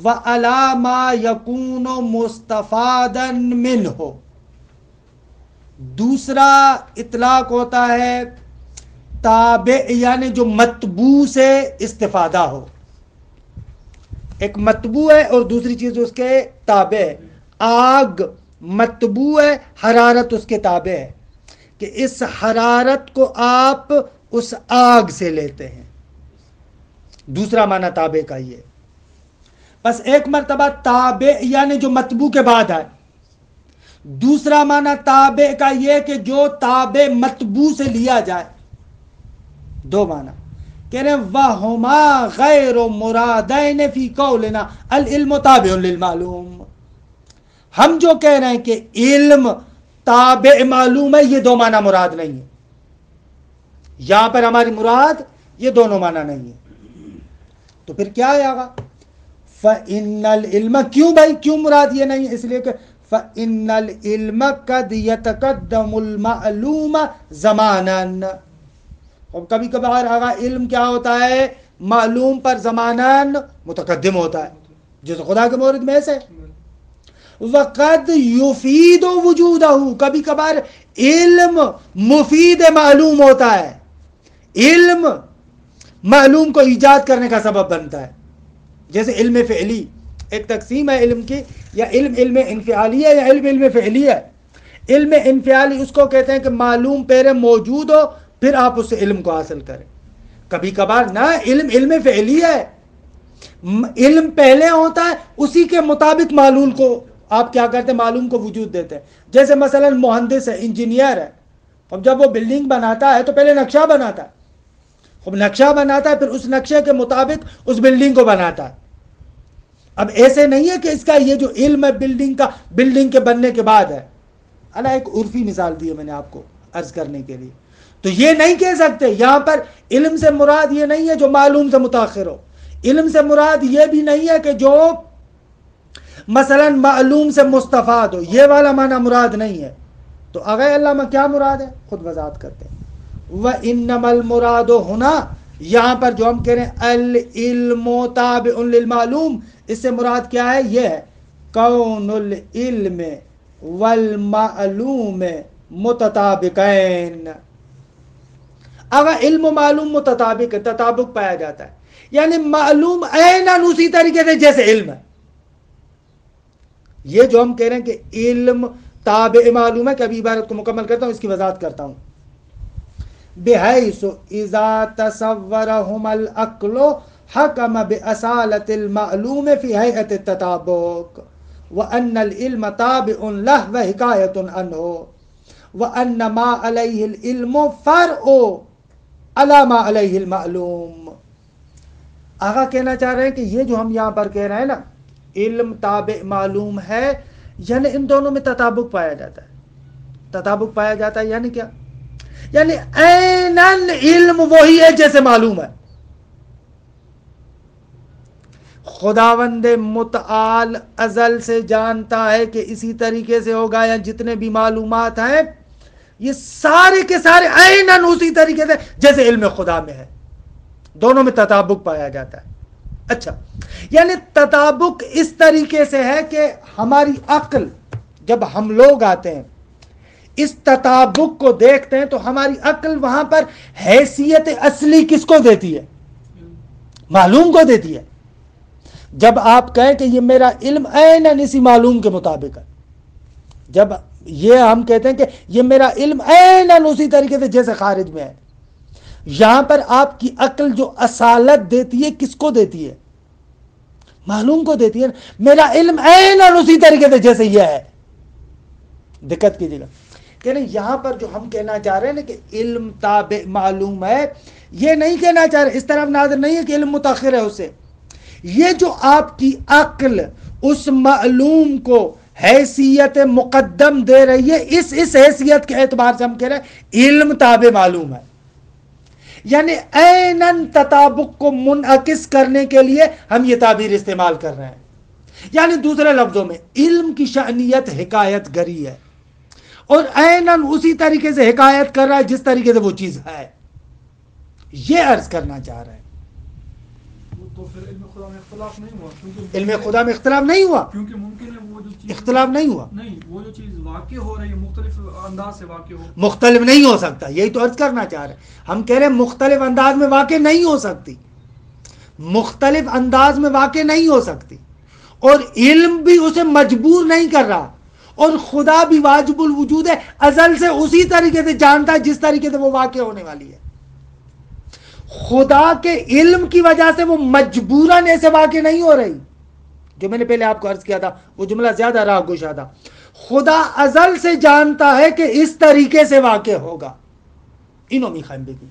وعلی ما یکون مستفادا منہ. دوسرا اطلاق ہوتا ہے تابع یعنی جو متبوع سے استفادہ ہو. ایک متبوع ہے اور دوسری چیز اس کے تابع ہے. آگ متبوع ہے، حرارت اس کے تابع ہے کہ اس حرارت کو آپ اس آگ سے لیتے ہیں. دوسرا معنی تابع کا یہ. بس ایک مرتبہ تابع یعنی جو متبوع کے بعد ہے. دوسرا معنی تابع کا یہ کہ جو تابع متبوع سے لیا جائے. دو معنی کہہ رہے ہیں وَهُمَا غَيْرُ مُرَادَيْنِ فِي قَوْلِنَا الْعِلْمُ تَابِعٌ لِلْمَعْلُومِ. ہم جو کہہ رہے ہیں کہ علم تابع معلوم ہے، یہ دو معنی مراد نہیں ہے. یہاں پر ہماری مراد یہ دونوں معنی نہیں ہے. تو پھر کیا ہے آگا؟ فَإِنَّ الْعِلْمَ، کیوں بھائی کیوں مراد یہ نہیں ہے؟ اس لیے کہ فَإِنَّ الْعِلْمَ قَدْ يَتَقَدَّمُ الْمَعْلُومَ زَمَانًا. اور کبھی کبھار آگا علم کیا ہوتا ہے؟ معلوم پر زماناً متقدم ہوتا ہے، جیسے خدا کے مورد میں سے. وَقَدْ يُفِيدُ وُجُودَهُ، کبھی کبھار علم مفید معلوم ہوتا ہے. علم معلوم کو ایجاد کرنے کا سبب بنتا ہے. جیسے علم فعلی، ایک تقسیم ہے علم کی، یا علم انفعالی ہے یا علم فعلی ہے. علم انفعالی اس کو کہتے ہیں کہ معلوم پہلے موجود ہو پھر آپ اس سے علم کو حاصل کریں. کبھی کبھار نہ علم فعلی ہے علم پہلے ہوتا ہے، اسی کے مطابق معلوم کو آپ کیا کرتے ہیں، معلوم کو وجود دیتے ہیں. جیسے مثلا مہندس ہے، انجینئر ہے، اب جب وہ بلڈنگ بناتا ہے تو پہلے نقشہ بناتا ہے، اب نقشہ بناتا ہے، پھر اس نقشے کے مطابق اس بلڈنگ کو بناتا ہے. اب ایسے نہیں ہے کہ اس کا یہ جو علم ہے بلڈنگ کا، بلڈنگ کے بننے کے بعد ہے. ایک عرفی مثال دی ہے میں نے آپ کو عرض کرنے کے لیے. تو یہ نہیں کہہ سکتے یہاں پر علم سے مراد یہ نہیں ہے جو معلوم سے متاخر ہو. علم سے مراد یہ بھی نہیں ہے کہ جو مثلا معلوم سے مستفاد ہو، یہ والا معنی مراد نہیں ہے. تو اگر اللہ میں کیا مراد ہے خود وضاحت کرتے ہیں. وَإِنَّمَا الْمُرَادُ هُنَا، یہاں پر جو ہم کہہ رہے ہیں العلم تابع للمعلوم، اس سے مراد کیا ہے؟ یہ ہے کون العلم والمعلوم متطابقین. اگر علم و معلوم متطابق ہے، تطابق پایا جاتا ہے، یعنی معلوم عیناً اسی طریقے سے جیسے علم ہے. یہ جو ہم کہہ رہے ہیں کہ علم تابع معلوم ہے، کہ ابھی عبارت کو مکمل کرتا ہوں، اس کی وضاحت کرتا ہوں. بحیث اذا تصورہم العقل حکم باصالۃ المعلوم فی ہیئۃ التطابق وان العلم تابع لہ وحکایۃ عنہ وان ما علیہ العلم فرع علی ما علیہ المعلوم. آگا کہنا چاہ رہے ہیں کہ یہ جو ہم یہاں پر کہہ رہے ہیں نا، علم تابع معلوم ہے، یعنی ان دونوں میں تطابق پایا جاتا ہے. تطابق پایا جاتا ہے یعنی کیا؟ یعنی عیناً علم وہی ہے جیسے معلوم ہے. خداوند متعال ازل سے جانتا ہے کہ اسی طریقے سے ہوگا، یا جتنے بھی معلومات ہیں یہ سارے کے سارے عیناً اسی طریقے سے جیسے علم خدا میں ہے. دونوں میں تطابق پایا جاتا ہے. اچھا، یعنی تطابق اس طریقے سے ہے کہ ہماری عقل، جب ہم لوگ آتے ہیں اس تطابق کو دیکھتے ہیں تو ہماری عقل وہاں پر حیثیت اصلی کس کو دیتی ہے؟ معلوم کو دیتی ہے. جب آپ کہیں کہ یہ میرا علم عیناً اسی معلوم کے مطابق ہے، جب یہ ہم کہتے ہیں کہ یہ میرا علم عیناً اسی طریقے سے جیسے خارج میں ہے، یہاں پر آپ کی عقل جو اصالت دیتی ہے کس کو دیتی ہے؟ معلوم کو دیتی ہے. میرا علم عیناً اسی طریقے سے جیسے یہ ہے. دقت کیجیے گا کہ نہیں، یہاں پر جو ہم کہنا چاہ رہے ہیں نا کہ علم تابع معلوم ہے، یہ نہیں کہنا چاہ رہے، اس طرف ناظر نہیں ہے کہ علم متاخر ہے اس سے. یہ جو آپ کی عقل اس معلوم کو حیثیت مقدم دے رہی ہے، اس حیثیت کے اعتبار سے ہم کہہ رہے ہیں علم تابع معلوم ہے. یعنی عیناً تطابق کو منعکس کرنے کے لیے ہم یہ تعبیر استعمال کر رہے ہیں. یعنی دوسرے لفظوں میں علم کی شأنیت حکایت گری ہے، اور عیناً اسی طریقے سے حکایت کر رہا ہے جس طریقے سے وہ چیز ہے. یہ عرض کرنا چاہ رہے ہیں. تو پھر علم خدا میں اختلاف نہیں ہوا، کیونکہ علم خدا میں اختلاف نہیں ہوا، کیونکہ ممکن ہے وہ جو چیز اختلاف نہیں ہوا، نہیں، وہ جو چیز واقع ہو رہی ہے مختلف انداز سے واقع ہو، مختلف نہیں ہو سکتا. یہی تو عرض کرنا چاہ رہے ہیں. ہم کہہ رہے ہیں مختلف انداز میں واقع نہیں ہو سکتی، مختلف انداز میں واقع نہیں ہو سکتی، اور علم بھی اسے مجبور نہیں کر رہا، اور خدا بھی واجب الوجود ہے، ازل سے اسی طریقے سے جانتا ہے جس طریقے سے وہ واقع ہونے والی ہے. خدا کے علم کی وجہ سے وہ مجبوراً ایسے واقع نہیں ہو رہی. جو میں نے پہلے آپ کو عرض کیا تھا وہ جملہ زیادہ راہ گشا تھا. خدا ازل سے جانتا ہے کہ اس طریقے سے واقع ہوگا. انہوں میں خیمبے کی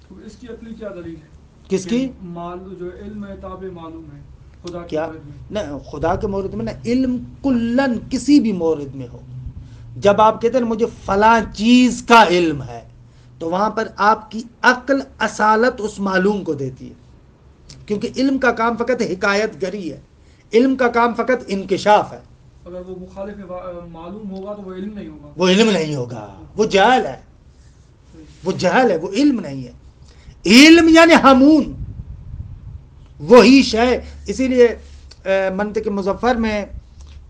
تو اس کی عقلی کیا دلیل ہے؟ کس کی؟ جو علم ہے تابع معلوم ہے خدا کے کیا؟ مورد میں. نہ، خدا کے مورد میں نہ، علم کلن کسی بھی مورد میں ہو. جب آپ کہتے ہیں مجھے فلاں چیز کا علم ہے، تو وہاں پر آپ کی عقل اصالت اس معلوم کو دیتی ہے، کیونکہ علم کا کام فقط حکایت گری ہے، علم کا کام فقط انکشاف ہے. اگر وہ مخالف معلوم ہوگا تو وہ علم نہیں ہوگا، وہ علم نہیں ہوگا، وہ جہل ہے، وہ جہل ہے، وہ علم نہیں ہے. علم یعنی ہمون، وہی شے. اسی لیے منطق مظفر میں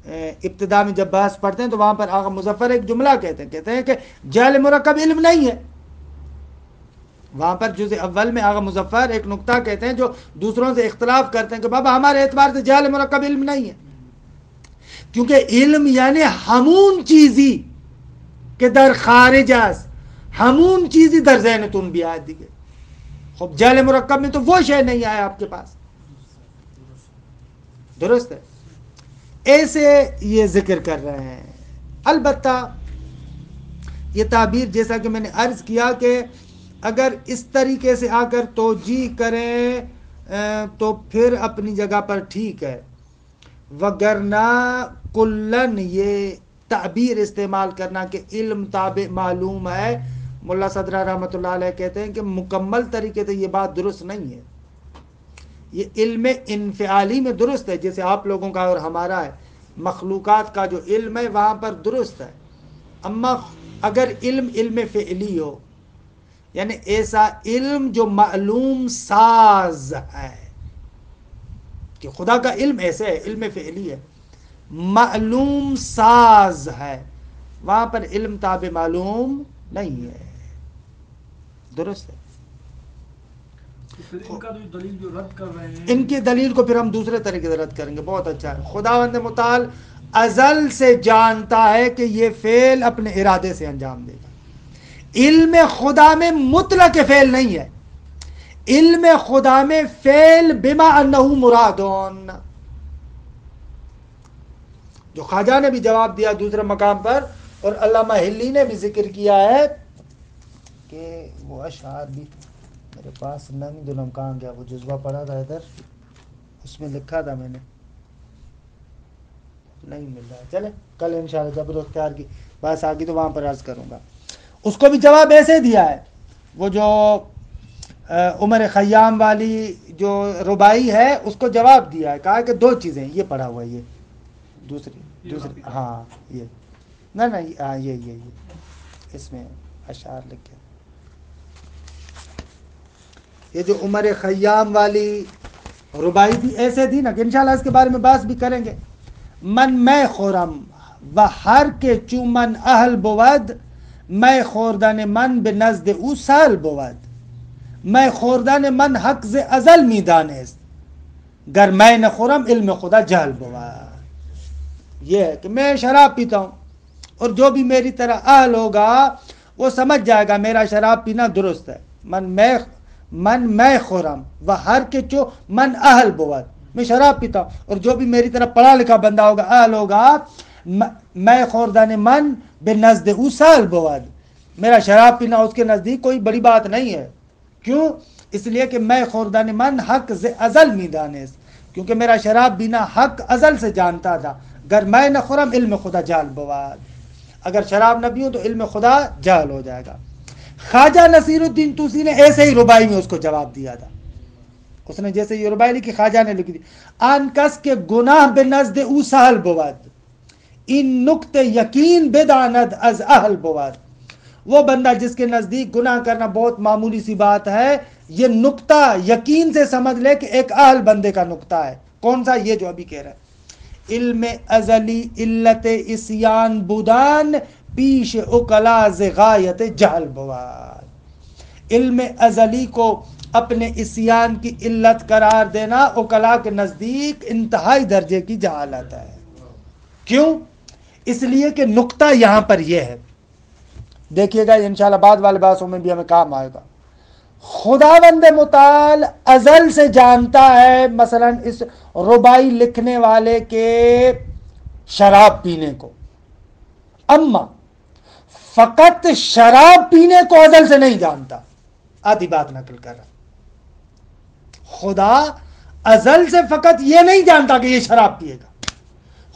ابتدا میں جب بحث پڑھتے ہیں تو وہاں پر آغا مظفر ایک جملہ کہتے ہیں کہ جہل مرکب علم نہیں ہے. وہاں پر جزء اول میں آغا مظفر ایک نقطہ کہتے ہیں جو دوسروں سے اختلاف کرتے ہیں کہ بابا ہمارے اعتبار سے جہل مرکب علم نہیں ہے، کیونکہ علم یعنی ہمون چیزی کہ در خارج است، ہمون چیزی در ذہن تون بیاد دیگه. خب جہل مرکب میں تو وہ شے نہیں آیا آپ کے پاس. درست ہے، ایسے یہ ذکر کر رہے ہیں۔ البتہ یہ تعبیر جیسا کہ میں نے عرض کیا کہ اگر اس طریقے سے آ کر توجیہ کریں تو پھر اپنی جگہ پر ٹھیک ہے، وگرنہ کلن یہ تعبیر استعمال کرنا کہ علم تابع معلوم ہے، ملا صدرہ رحمۃ اللہ علیہ کہتے ہیں کہ مکمل طریقے سے یہ بات درست نہیں ہے۔ یہ علم انفعالی میں درست ہے، جیسے آپ لوگوں کا اور ہمارا ہے، مخلوقات کا جو علم ہے وہاں پر درست ہے، اما اگر علم فعلی ہو، یعنی ایسا علم جو معلوم ساز ہے، کہ خدا کا علم ایسے ہے، علم فعلی ہے، معلوم ساز ہے، وہاں پر علم تابع معلوم نہیں ہے، درست ہے۔ پھر ان کا جو دلیل جو رد کر رہے ہیں، ان کی دلیل کو پھر ہم دوسرے طریقے سے رد کریں گے، بہت اچھا ہے۔ خداوند متعال ازل سے جانتا ہے کہ یہ فعل اپنے ارادے سے انجام دے گا۔ علم خدا میں مطلق فعل نہیں ہے، علم خدا میں فعل بما انہ مرادون، جو خواجہ نے بھی جواب دیا دوسرے مقام پر، اور علامہ ہلی نے بھی ذکر کیا ہے کہ وہ اشعار بھی میرے پاس نہیں، دلم کہاں گیا، وہ جذبہ پڑھا تھا ادھر، اس میں لکھا تھا میں نے، نہیں مل رہا ہے، چلے کل انشاءاللہ جبر اختیار کی بات آگی تو وہاں پر عرض کروں گا۔ اس کو بھی جواب ایسے دیا ہے، وہ جو عمر خیام والی جو ربائی ہے اس کو جواب دیا ہے، کہا کہ دو چیزیں، یہ پڑھا ہوا ہے، یہ دوسری ہاں یہ ہاں یہ اس میں اشعار لکھے، یہ جو عمر خیام والی ربائی بھی ایسے تھی نا، کہ انشاءاللہ اس کے بارے میں بات بھی کریں گے۔ من میں خورم و ہر کے چومن اہل بود، میں خوردن من به نزد او سهل بود، میں خوردن من حق ز ازل می دانست، گر میں نخورم علم خدا جہل بود۔ یہ ہے کہ میں شراب پیتا ہوں، اور جو بھی میری طرح اہل ہوگا وہ سمجھ جائے گا میرا شراب پینا درست ہے۔ من میں خورم و ہر کے چو من اہل بود، میں شراب پیتا ہوں، اور جو بھی میری طرح پڑھا لکھا بندہ ہوگا، اہل ہوگا، میں خوردن من بے نزد او سهل بود، میرا شراب پینا اس کے نزدیک کوئی بڑی بات نہیں ہے۔ کیوں؟ اس لیے کہ میں خوردن من حق ز ازل می دانست، کیونکہ میرا شراب پینا حق ازل سے جانتا تھا، گر میں نہ خورم علم خدا جہل بود، اگر شراب نہ پیوں تو علم خدا جہل ہو جائے گا۔ خواجہ نصیر الدین طوسی نے ایسے ہی ربائی میں اس کو جواب دیا تھا، اس نے جیسے یہ ربائی لکھی خواجہ نے لکھی تھی، آن کس کے گناہ بے نزد او سهل بود، این نکت یقین بداند از اہل بود، وہ بندہ جس کے نزدیک گناہ کرنا بہت معمولی سی بات ہے، یہ نکتہ یقین سے سمجھ لے کہ ایک اہل بندے کا نکتہ ہے۔ کون سا؟ یہ جو ابھی کہہ رہا ہے، علم ازلی علت اسیان بودان پیش اقلا ز غایت جہل بود، علم ازلی کو اپنے اسیان کی علت قرار دینا اقلا کے نزدیک انتہائی درجے کی جہالت ہے۔ کیوں؟ اس لیے کہ نقطہ یہاں پر یہ ہے، دیکھیے گا انشاءاللہ بعد والے بحثوں میں بھی ہمیں کام آئے گا۔ خداوند متعال ازل سے جانتا ہے مثلا اس ربائی لکھنے والے کے شراب پینے کو، اما فقط شراب پینے کو ازل سے نہیں جانتا، آدھی بات نقل کر رہا، خدا ازل سے فقط یہ نہیں جانتا کہ یہ شراب پیے گا،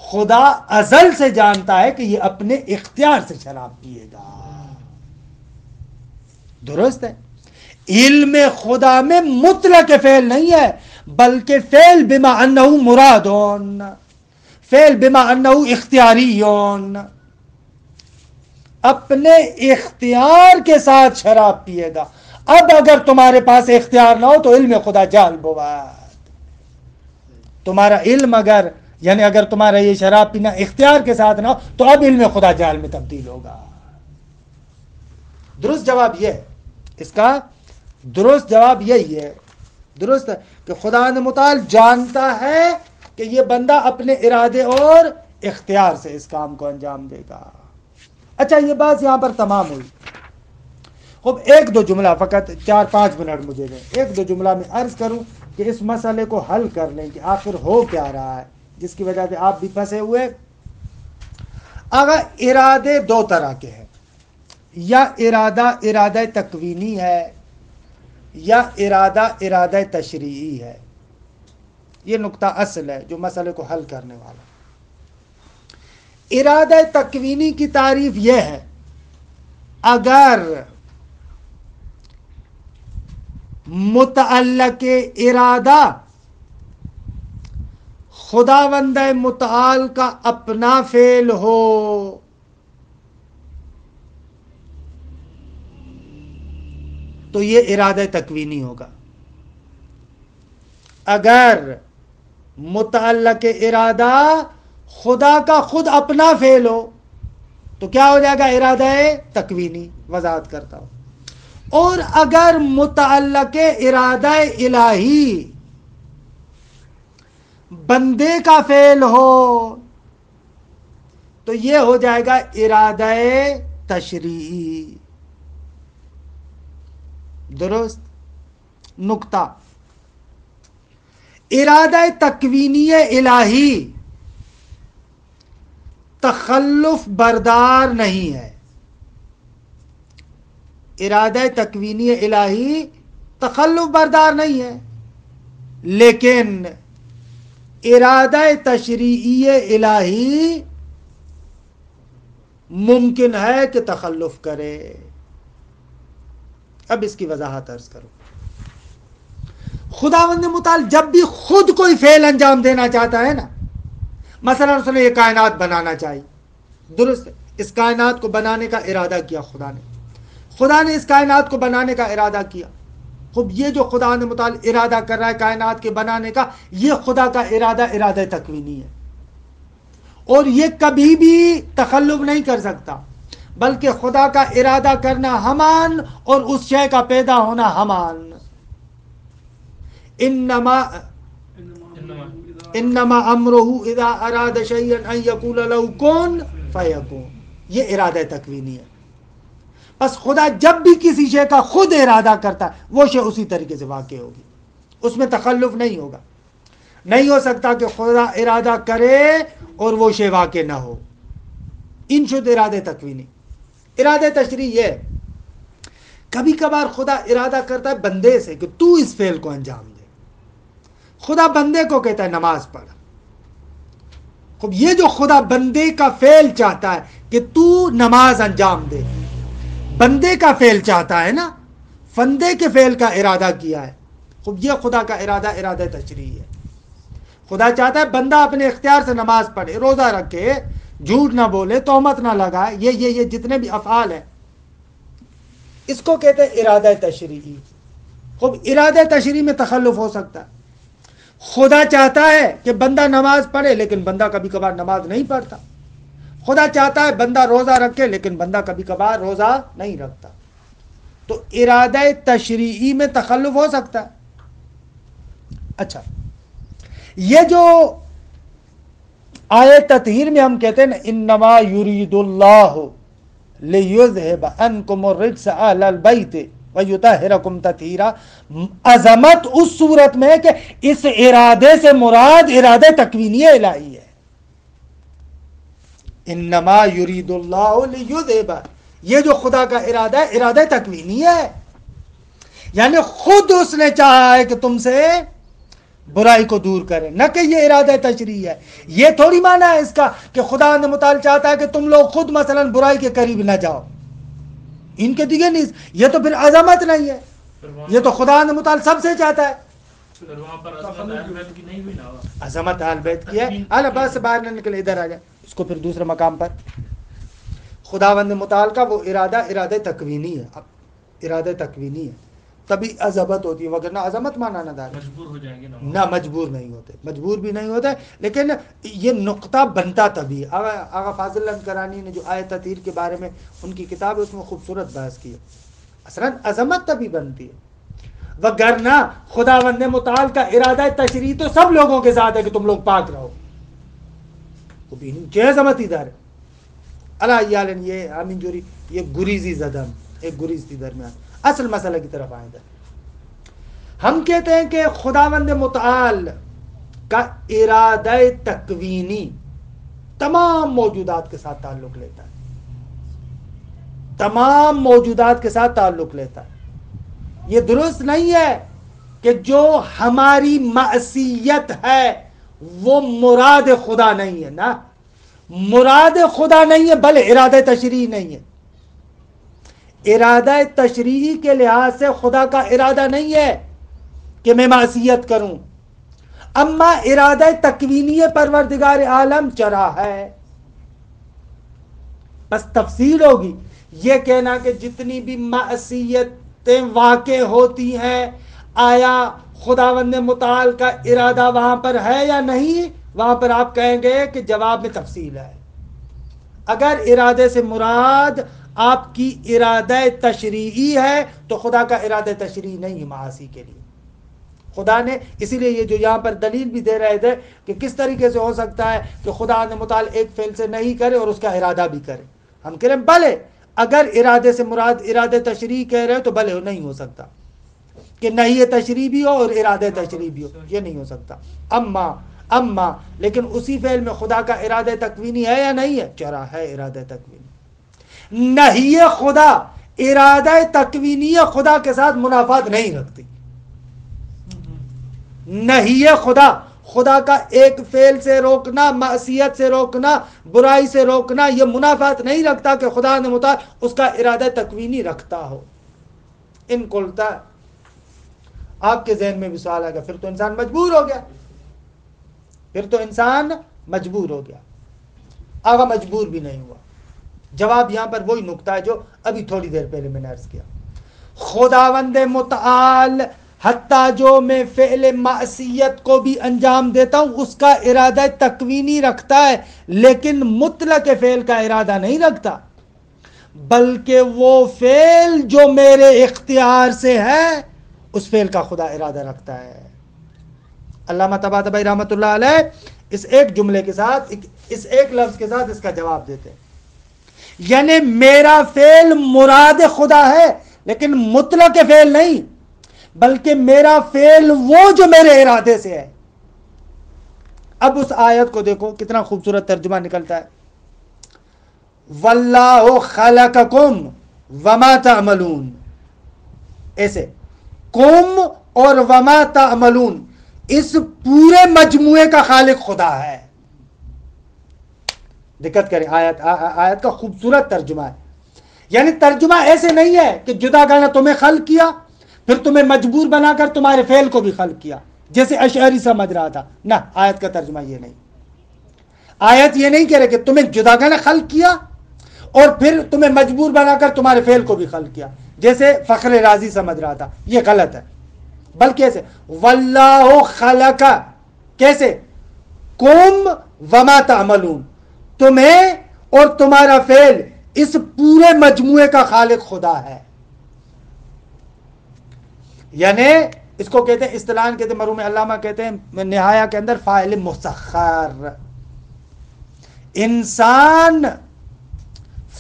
خدا ازل سے جانتا ہے کہ یہ اپنے اختیار سے شراب پیے گا، درست ہے۔ علم خدا میں مطلق فعل نہیں ہے، بلکہ فعل بما انہ مرادون، فعل بما انہ اختیاریون، اپنے اختیار کے ساتھ شراب پیے گا۔ اب اگر تمہارے پاس اختیار نہ ہو تو علم خدا جہل بود، تمہارا علم اگر یعنی اگر تمہارا یہ شراب پینا اختیار کے ساتھ نہ ہو تو اب علم خدا جہل میں تبدیل ہوگا۔ درست جواب یہ ہے، اس کا درست جواب یہی ہے، درست ہے کہ خدا متعال جانتا ہے کہ یہ بندہ اپنے ارادے اور اختیار سے اس کام کو انجام دے گا۔ اچھا یہ بات یہاں پر تمام ہوئی۔ اب ایک دو جملہ فقط 4-5 منٹ مجھے دیں، ایک دو جملہ میں عرض کروں کہ اس مسئلے کو حل کر لیں کہ آخر ہو کیا رہا ہے، جس کی وجہ سے آپ بھی پھنسے ہوئے. اگر ارادے دو طرح کے ہیں، یا ارادہ تکوینی ہے یا ارادہ تشریعی ہے. یہ نقطہ اصل ہے جو مسئلے کو حل کرنے والا. ارادہ تکوینی کی تعریف یہ ہے، اگر متعلق ارادہ خداوند متعال کا اپنا فعل ہو تو یہ ارادہ تکوینی ہوگا. اگر متعلق ارادہ خدا کا خود اپنا فعل ہو تو کیا ہو جائے گا؟ ارادہ تکوینی. وضاحت کرتا ہوں. اور اگر متعلق ارادہ الہی بندے کا فعل ہو تو یہ ہو جائے گا ارادہ تشریعی. درست نقطہ. ارادہ تکوینی الہی تخلف بردار نہیں ہے. ارادہ تکوینی الہی تخلف بردار نہیں ہے، لیکن ارادہ تشریعی الہی ممکن ہے کہ تخلف کرے. اب اس کی وضاحت عرض کرو. خداوند متعال جب بھی خود کوئی فعل انجام دینا چاہتا ہے نا، مثلا اس نے یہ کائنات بنانا چاہیے، درست، اس کائنات کو بنانے کا ارادہ کیا خدا نے اس کائنات کو بنانے کا ارادہ کیا. خب یہ جو خداوند متعال ارادہ کر رہا ہے کائنات کے بنانے کا، یہ خدا کا ارادہ تکوینی ہے، اور یہ کبھی بھی تخلف نہیں کر سکتا، بلکہ خدا کا ارادہ کرنا ہمان اور اس شے کا پیدا ہونا ہمان. انما امرہ اذا اراد شیئا ان یقول له کن فیکون. یہ ارادہ تکوینی ہے. بس خدا جب بھی کسی شے کا خود ارادہ کرتا ہے وہ شے اسی طریقے سے واقع ہوگی، اس میں تخلف نہیں ہوگا. نہیں ہو سکتا کہ خدا ارادہ کرے اور وہ شے واقع نہ ہو. ان شد ارادہ تکوینی. ارادہ تشریعی ہے، کبھی کبھار خدا ارادہ کرتا ہے بندے سے کہ تو اس فعل کو انجام دے. خدا بندے کو کہتا ہے نماز پڑھ. خب یہ جو خدا بندے کا فعل چاہتا ہے کہ تو نماز انجام دے، بندے کا فعل چاہتا ہے نا، بندے کے فعل کا ارادہ کیا ہے. خب یہ خدا کا ارادہ تشریعی ہے. خدا چاہتا ہے بندہ اپنے اختیار سے نماز پڑھے، روزہ رکھے، جھوٹ نہ بولے، تہمت نہ لگائے. یہ جتنے بھی افعال ہیں اس کو کہتے ہیں ارادہ تشریعی. خب ارادہ تشریعی میں تخلف ہو سکتا ہے. خدا چاہتا ہے کہ بندہ نماز پڑھے لیکن بندہ کبھی کبھار نماز نہیں پڑھتا. خدا چاہتا ہے بندہ روزہ رکھے لیکن بندہ کبھی کبھار روزہ نہیں رکھتا. تو ارادہ تشریعی میں تخلف ہو سکتا ہے. اچھا، یہ جو آیت تطہیر میں ہم کہتے ہیں نا انما یرید اللہ لیذہب عنکم الرجس اہل البیت ویطہرکم تطہیرا، عظمت اس صورت میں کہ اس ارادے سے مراد ارادہ تکوینی الہی ہے. انما یرید اللہ لیذہب، یہ جو خدا کا ارادہ ہے ارادہ تکوینی ہے، یعنی خود اس نے چاہا ہے کہ تم سے برائی کو دور کرے، نہ کہ یہ ارادہ تشریعی ہے. یہ تھوڑی معنی ہے اس کا کہ خدا نے متعال چاہتا ہے کہ تم لوگ خود مثلا برائی کے قریب نہ جاؤ. ان کے دیگر نہیں، یہ تو پھر عظمت نہیں ہے. یہ تو خدا نے متعال سب سے چاہتا ہے. عظمت اہل بیت کی ہے. اہل بیت سے باہر نہ نکلے، ادھر آ جائے. اس کو پھر دوسرے مقام پر خداوند متعال کا وہ ارادہ تکوینی ہے. ارادہ تکوینی ہے تبھی عظمت ہوتی ہے، وگرنہ عظمت مانا نہ دار مجبور ہو جائیں گے نہ، مجبور نہیں ہوتے، مجبور بھی نہیں ہوتے. لیکن یہ نقطہ بنتا تبھی. آغا فاضل کرانی نے جو آیت تطہیر کے بارے میں ان کی کتاب ہے اس میں خوبصورت بحث کی ہے. اصلاً عظمت تبھی بنتی ہے، وگرنہ خداوند متعال کا ارادہ تشریعی تو سب لوگوں کے ساتھ ہے کہ تم لوگ پاک رہو. کیا عظمت ادھر ہے. اللہ یعلم، یہ آمین جوری، یہ گریزی زدم، ایک گریز تھی درمیان. اصل مسئلہ کی طرف آئیں. ہم کہتے ہیں کہ خداوند متعال کا ارادہ تکوینی تمام موجودات کے ساتھ تعلق لیتا ہے، تمام موجودات کے ساتھ تعلق لیتا ہے۔ یہ درست نہیں ہے کہ جو ہماری معصیت ہے وہ مراد خدا نہیں ہے، نا، مراد خدا نہیں ہے، بل ارادہ تشریعی نہیں ہے۔ ارادہ تشریعی کے لحاظ سے خدا کا ارادہ نہیں ہے کہ میں معصیت کروں، اما ارادہ تکوینی پروردگار عالم چرا ہے۔ بس تفصیل ہوگی یہ کہنا کہ جتنی بھی معصیتیں واقع ہوتی ہیں آیا خداوند متعال کا ارادہ وہاں پر ہے یا نہیں، وہاں پر آپ کہیں گے کہ جواب میں تفصیل ہے۔ اگر ارادے سے مراد آپ کی ارادہ تشریعی ہے تو خدا کا ارادہ تشریعی نہیں ہے معاصی کے لیے۔ خدا نے اسی لیے یہ جو یہاں پر دلیل بھی دے رہے تھے کہ کس طریقے سے ہو سکتا ہے کہ خدا نے متعال ایک فعل سے نہیں کرے اور اس کا ارادہ بھی کرے۔ ہم کہہ رہے ہیں بلے اگر ارادے سے مراد ارادہ تشریعی کہہ رہے تو بلے نہیں ہو سکتا کہ نہیں تشریعی بھی ہو اور ارادہ تشریعی بھی ہو، یہ نہیں ہو سکتا۔ اما لیکن اسی فعل میں خدا کا ارادہ تکوینی ہے یا نہیں ہے؟ چرا ہے ارادہ تکوینی۔ نہیں خدا ارادہ تکوینی خدا کے ساتھ منافات نہیں رکھتی۔ نہیں خدا کا ایک فعل سے روکنا، معصیت سے روکنا، برائی سے روکنا، یہ منافات نہیں رکھتا کہ خدا نے متعال اس کا ارادہ تکوینی رکھتا ہو۔ ان قلتا، آپ کے ذہن میں بھی سوال آ گیا، پھر تو انسان مجبور ہو گیا، پھر تو انسان مجبور ہو گیا۔ آگا مجبور بھی نہیں ہوا۔ جواب یہاں پر وہی نقطہ ہے جو ابھی تھوڑی دیر پہلے میں نے عرض کیا۔ خداوند متعال حتیٰ جو میں فعل معصیت کو بھی انجام دیتا ہوں اس کا ارادہ تکوینی رکھتا ہے، لیکن مطلق فعل کا ارادہ نہیں رکھتا، بلکہ وہ فعل جو میرے اختیار سے ہے اس فعل کا خدا ارادہ رکھتا ہے۔ علامہ طباطبائی رحمۃ اللہ علیہ اس ایک جملے کے ساتھ، اس ایک لفظ کے ساتھ اس کا جواب دیتے ہیں، یعنی میرا فعل مراد خدا ہے لیکن مطلق فعل نہیں، بلکہ میرا فعل وہ جو میرے ارادے سے ہے۔ اب اس آیت کو دیکھو کتنا خوبصورت ترجمہ نکلتا ہے، واللہ خلقکم وما تعملون، ایسے کم اور وما تعملون، اس پورے مجموعے کا خالق خدا ہے۔ دقت کریں، آیت کا خوبصورت ترجمہ ہے، یعنی ترجمہ ایسے نہیں ہے کہ جدا گانا تمہیں خلق کیا پھر تمہیں مجبور بنا کر تمہارے فعل کو بھی خلق کیا جیسے اشعری سمجھ رہا تھا، نہ، آیت کا ترجمہ یہ نہیں۔ آیت یہ نہیں کہہ رہے کہ تمہیں جدا گانا خلق کیا اور پھر تمہیں مجبور بنا کر تمہارے فعل کو بھی خلق کیا جیسے فخر رازی سمجھ رہا تھا، یہ غلط ہے۔ بلکہ ایسے واللہ خلق، کیسے؟ کم وما تعملون، تمہیں اور تمہارا فعل، اس پورے مجموعے کا خالق خدا ہے۔ یعنی اس کو کہتے ہیں، اصطلاحاً کہتے ہیں، مرحوم علامہ کہتے ہیں نہایہ کے اندر فاعل مسخر، انسان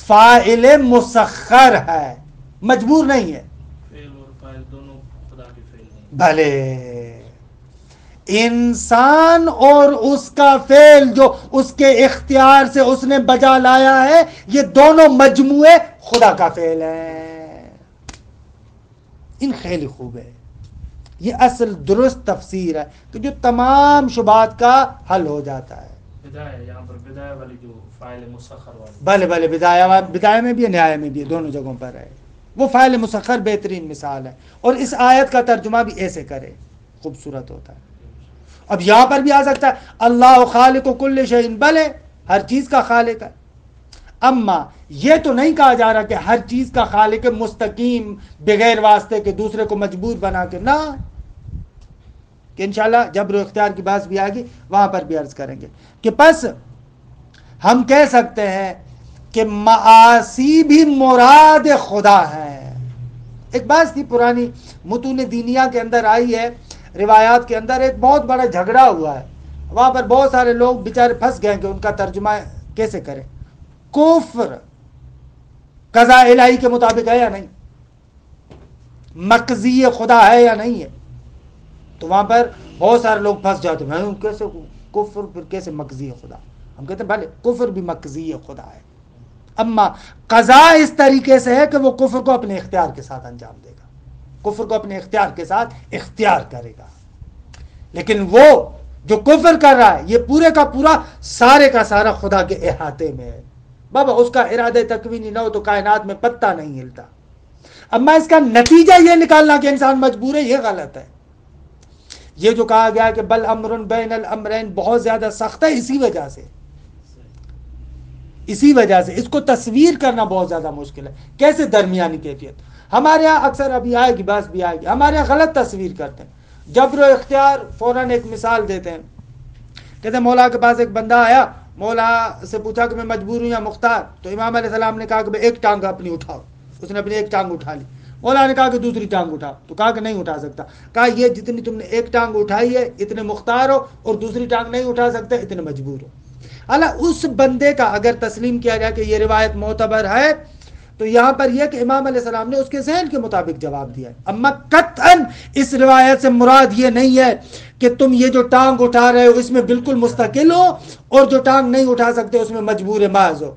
فاعل مسخر ہے، مجبور نہیں ہے۔ فعل اور فاعل دونوں خدا کے فعل ہیں۔ بھلے انسان اور اس کا فعل جو اس کے اختیار سے اس نے بجا لایا ہے، یہ دونوں مجموعے خدا کا فعل ہیں۔ ان خیلی خوب ہے، یہ اصل درست تفسیر ہے کہ جو تمام شبہات کا حل ہو جاتا ہے۔ بدایہ، یہاں پر بدایہ والی جو فاعل مسخر والی، بھلے بدایہ میں بھی ہے، نہایہ میں بھی ہے، دونوں جگہوں پر ہے۔ وہ فاعل مسخر بہترین مثال ہے، اور اس آیت کا ترجمہ بھی ایسے کرے خوبصورت ہوتا ہے۔ اب یہاں پر بھی آ سکتا ہے اللہ خالق کل شیء، بھلے ہر چیز کا خالق ہے، اما یہ تو نہیں کہا جا رہا کہ ہر چیز کا خالق مستقیم بغیر واسطے کے دوسرے کو مجبور بنا کے، نہ، کہ انشاءاللہ جبر و اختیار کی بات بھی آئے گی وہاں پر بھی عرض کریں گے کہ پس ہم کہہ سکتے ہیں کہ معاصی بھی مراد خدا ہے۔ ایک بات تھی پرانی متون دینیہ کے اندر آئی ہے، روایات کے اندر ایک بہت بڑا جھگڑا ہوا ہے، وہاں پر بہت سارے لوگ بیچارے پھنس گئے کہ ان کا ترجمہ کیسے کریں۔ کفر قضاء الہی کے مطابق ہے یا نہیں؟ مقضی خدا ہے یا نہیں ہے؟ تو وہاں پر بہت سارے لوگ پھنس جاتے ہیں کیسے کفر پھر کیسے مقضی ہے خدا. ہم کہتے ہیں بھلے کفر بھی مقضی خدا ہے، اما قضا اس طریقے سے ہے کہ وہ کفر کو اپنے اختیار کے ساتھ انجام دے گا، کفر کو اپنے اختیار کے ساتھ اختیار کرے گا. لیکن وہ جو کفر کر رہا ہے یہ پورے کا پورا سارے کا سارا خدا کے احاطے میں ہے. بابا اس کا ارادہ تکوینی نہ ہو تو کائنات میں پتہ نہیں ہلتا. اما اس کا نتیجہ یہ نکالنا کہ انسان مجبور ہے، یہ غلط ہے. یہ جو کہا گیا کہ بل امر بین الامرین بہت زیادہ سخت ہے، اسی وجہ سے اس کو تصویر کرنا بہت زیادہ مشکل ہے. کیسے درمیانی کیفیت؟ ہمارے ہاں اکثر ابھی آئے گی بس بھی آئے گی، ہمارے ہاں غلط تصویر کرتے ہیں. جبر و اختیار فوراً ایک مثال دیتے ہیں، کہتے ہیں مولا کے پاس ایک بندہ آیا، مولا سے پوچھا کہ میں مجبور ہوں یا مختار؟ تو امام علیہ السلام نے کہا کہ ایک ٹانگ اپنی اٹھاؤ. اس نے اپنی ایک ٹانگ اٹھا لی. مولا نے کہا کہ دوسری ٹانگ اٹھاؤ، تو کہا کہ نہیں اٹھا سکتا. کہا یہ جتنی تم نے ایک ٹانگ اٹھائی ہے اتنے مختار ہو، اور دوسری ٹانگ نہیں اٹھا سکتے اتنے مجبور ہو. حالانکہ اس بندے کا اگر تسلیم کیا جائے کہ یہ روایت معتبر ہے تو یہاں پر یہ کہ امام علیہ السلام نے اس کے ذہن کے مطابق جواب دیا ہے. اما قطعاً اس روایت سے مراد یہ نہیں ہے کہ تم یہ جو ٹانگ اٹھا رہے ہو اس میں بالکل مستقل ہو، اور جو ٹانگ نہیں اٹھا سکتے اس میں مجبور محض ہو.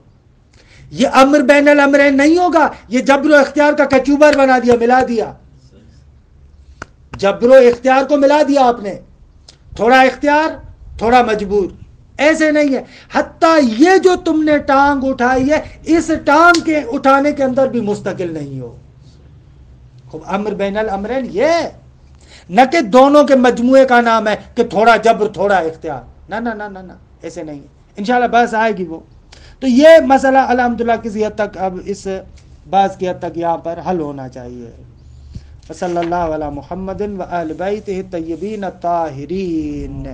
یہ امر بین الامرین نہیں ہوگا، یہ جبر و اختیار کا کچوبر بنا دیا، ملا دیا. جبر و اختیار کو ملا دیا آپ نے، تھوڑا اختیار تھوڑا مجبور. ایسے نہیں ہے. حتیٰ یہ جو تم نے ٹانگ اٹھائی ہے اس ٹانگ کے اٹھانے کے اندر بھی مستقل نہیں ہو. امر بین الامرین یہ ہے، نہ کہ دونوں کے مجموعے کا نام ہے کہ تھوڑا جبر تھوڑا اختیار. نہ نہ نہ نہ ایسے نہیں ہے. انشاءاللہ بحث آئے گی وہ. تو یہ مسئلہ الحمدللہ کسی حد تک اب اس بحث کی حد تک یہاں پر حل ہونا چاہیے. صلی اللہ علی محمد و آل بیتہ الطیبین الطاہرین.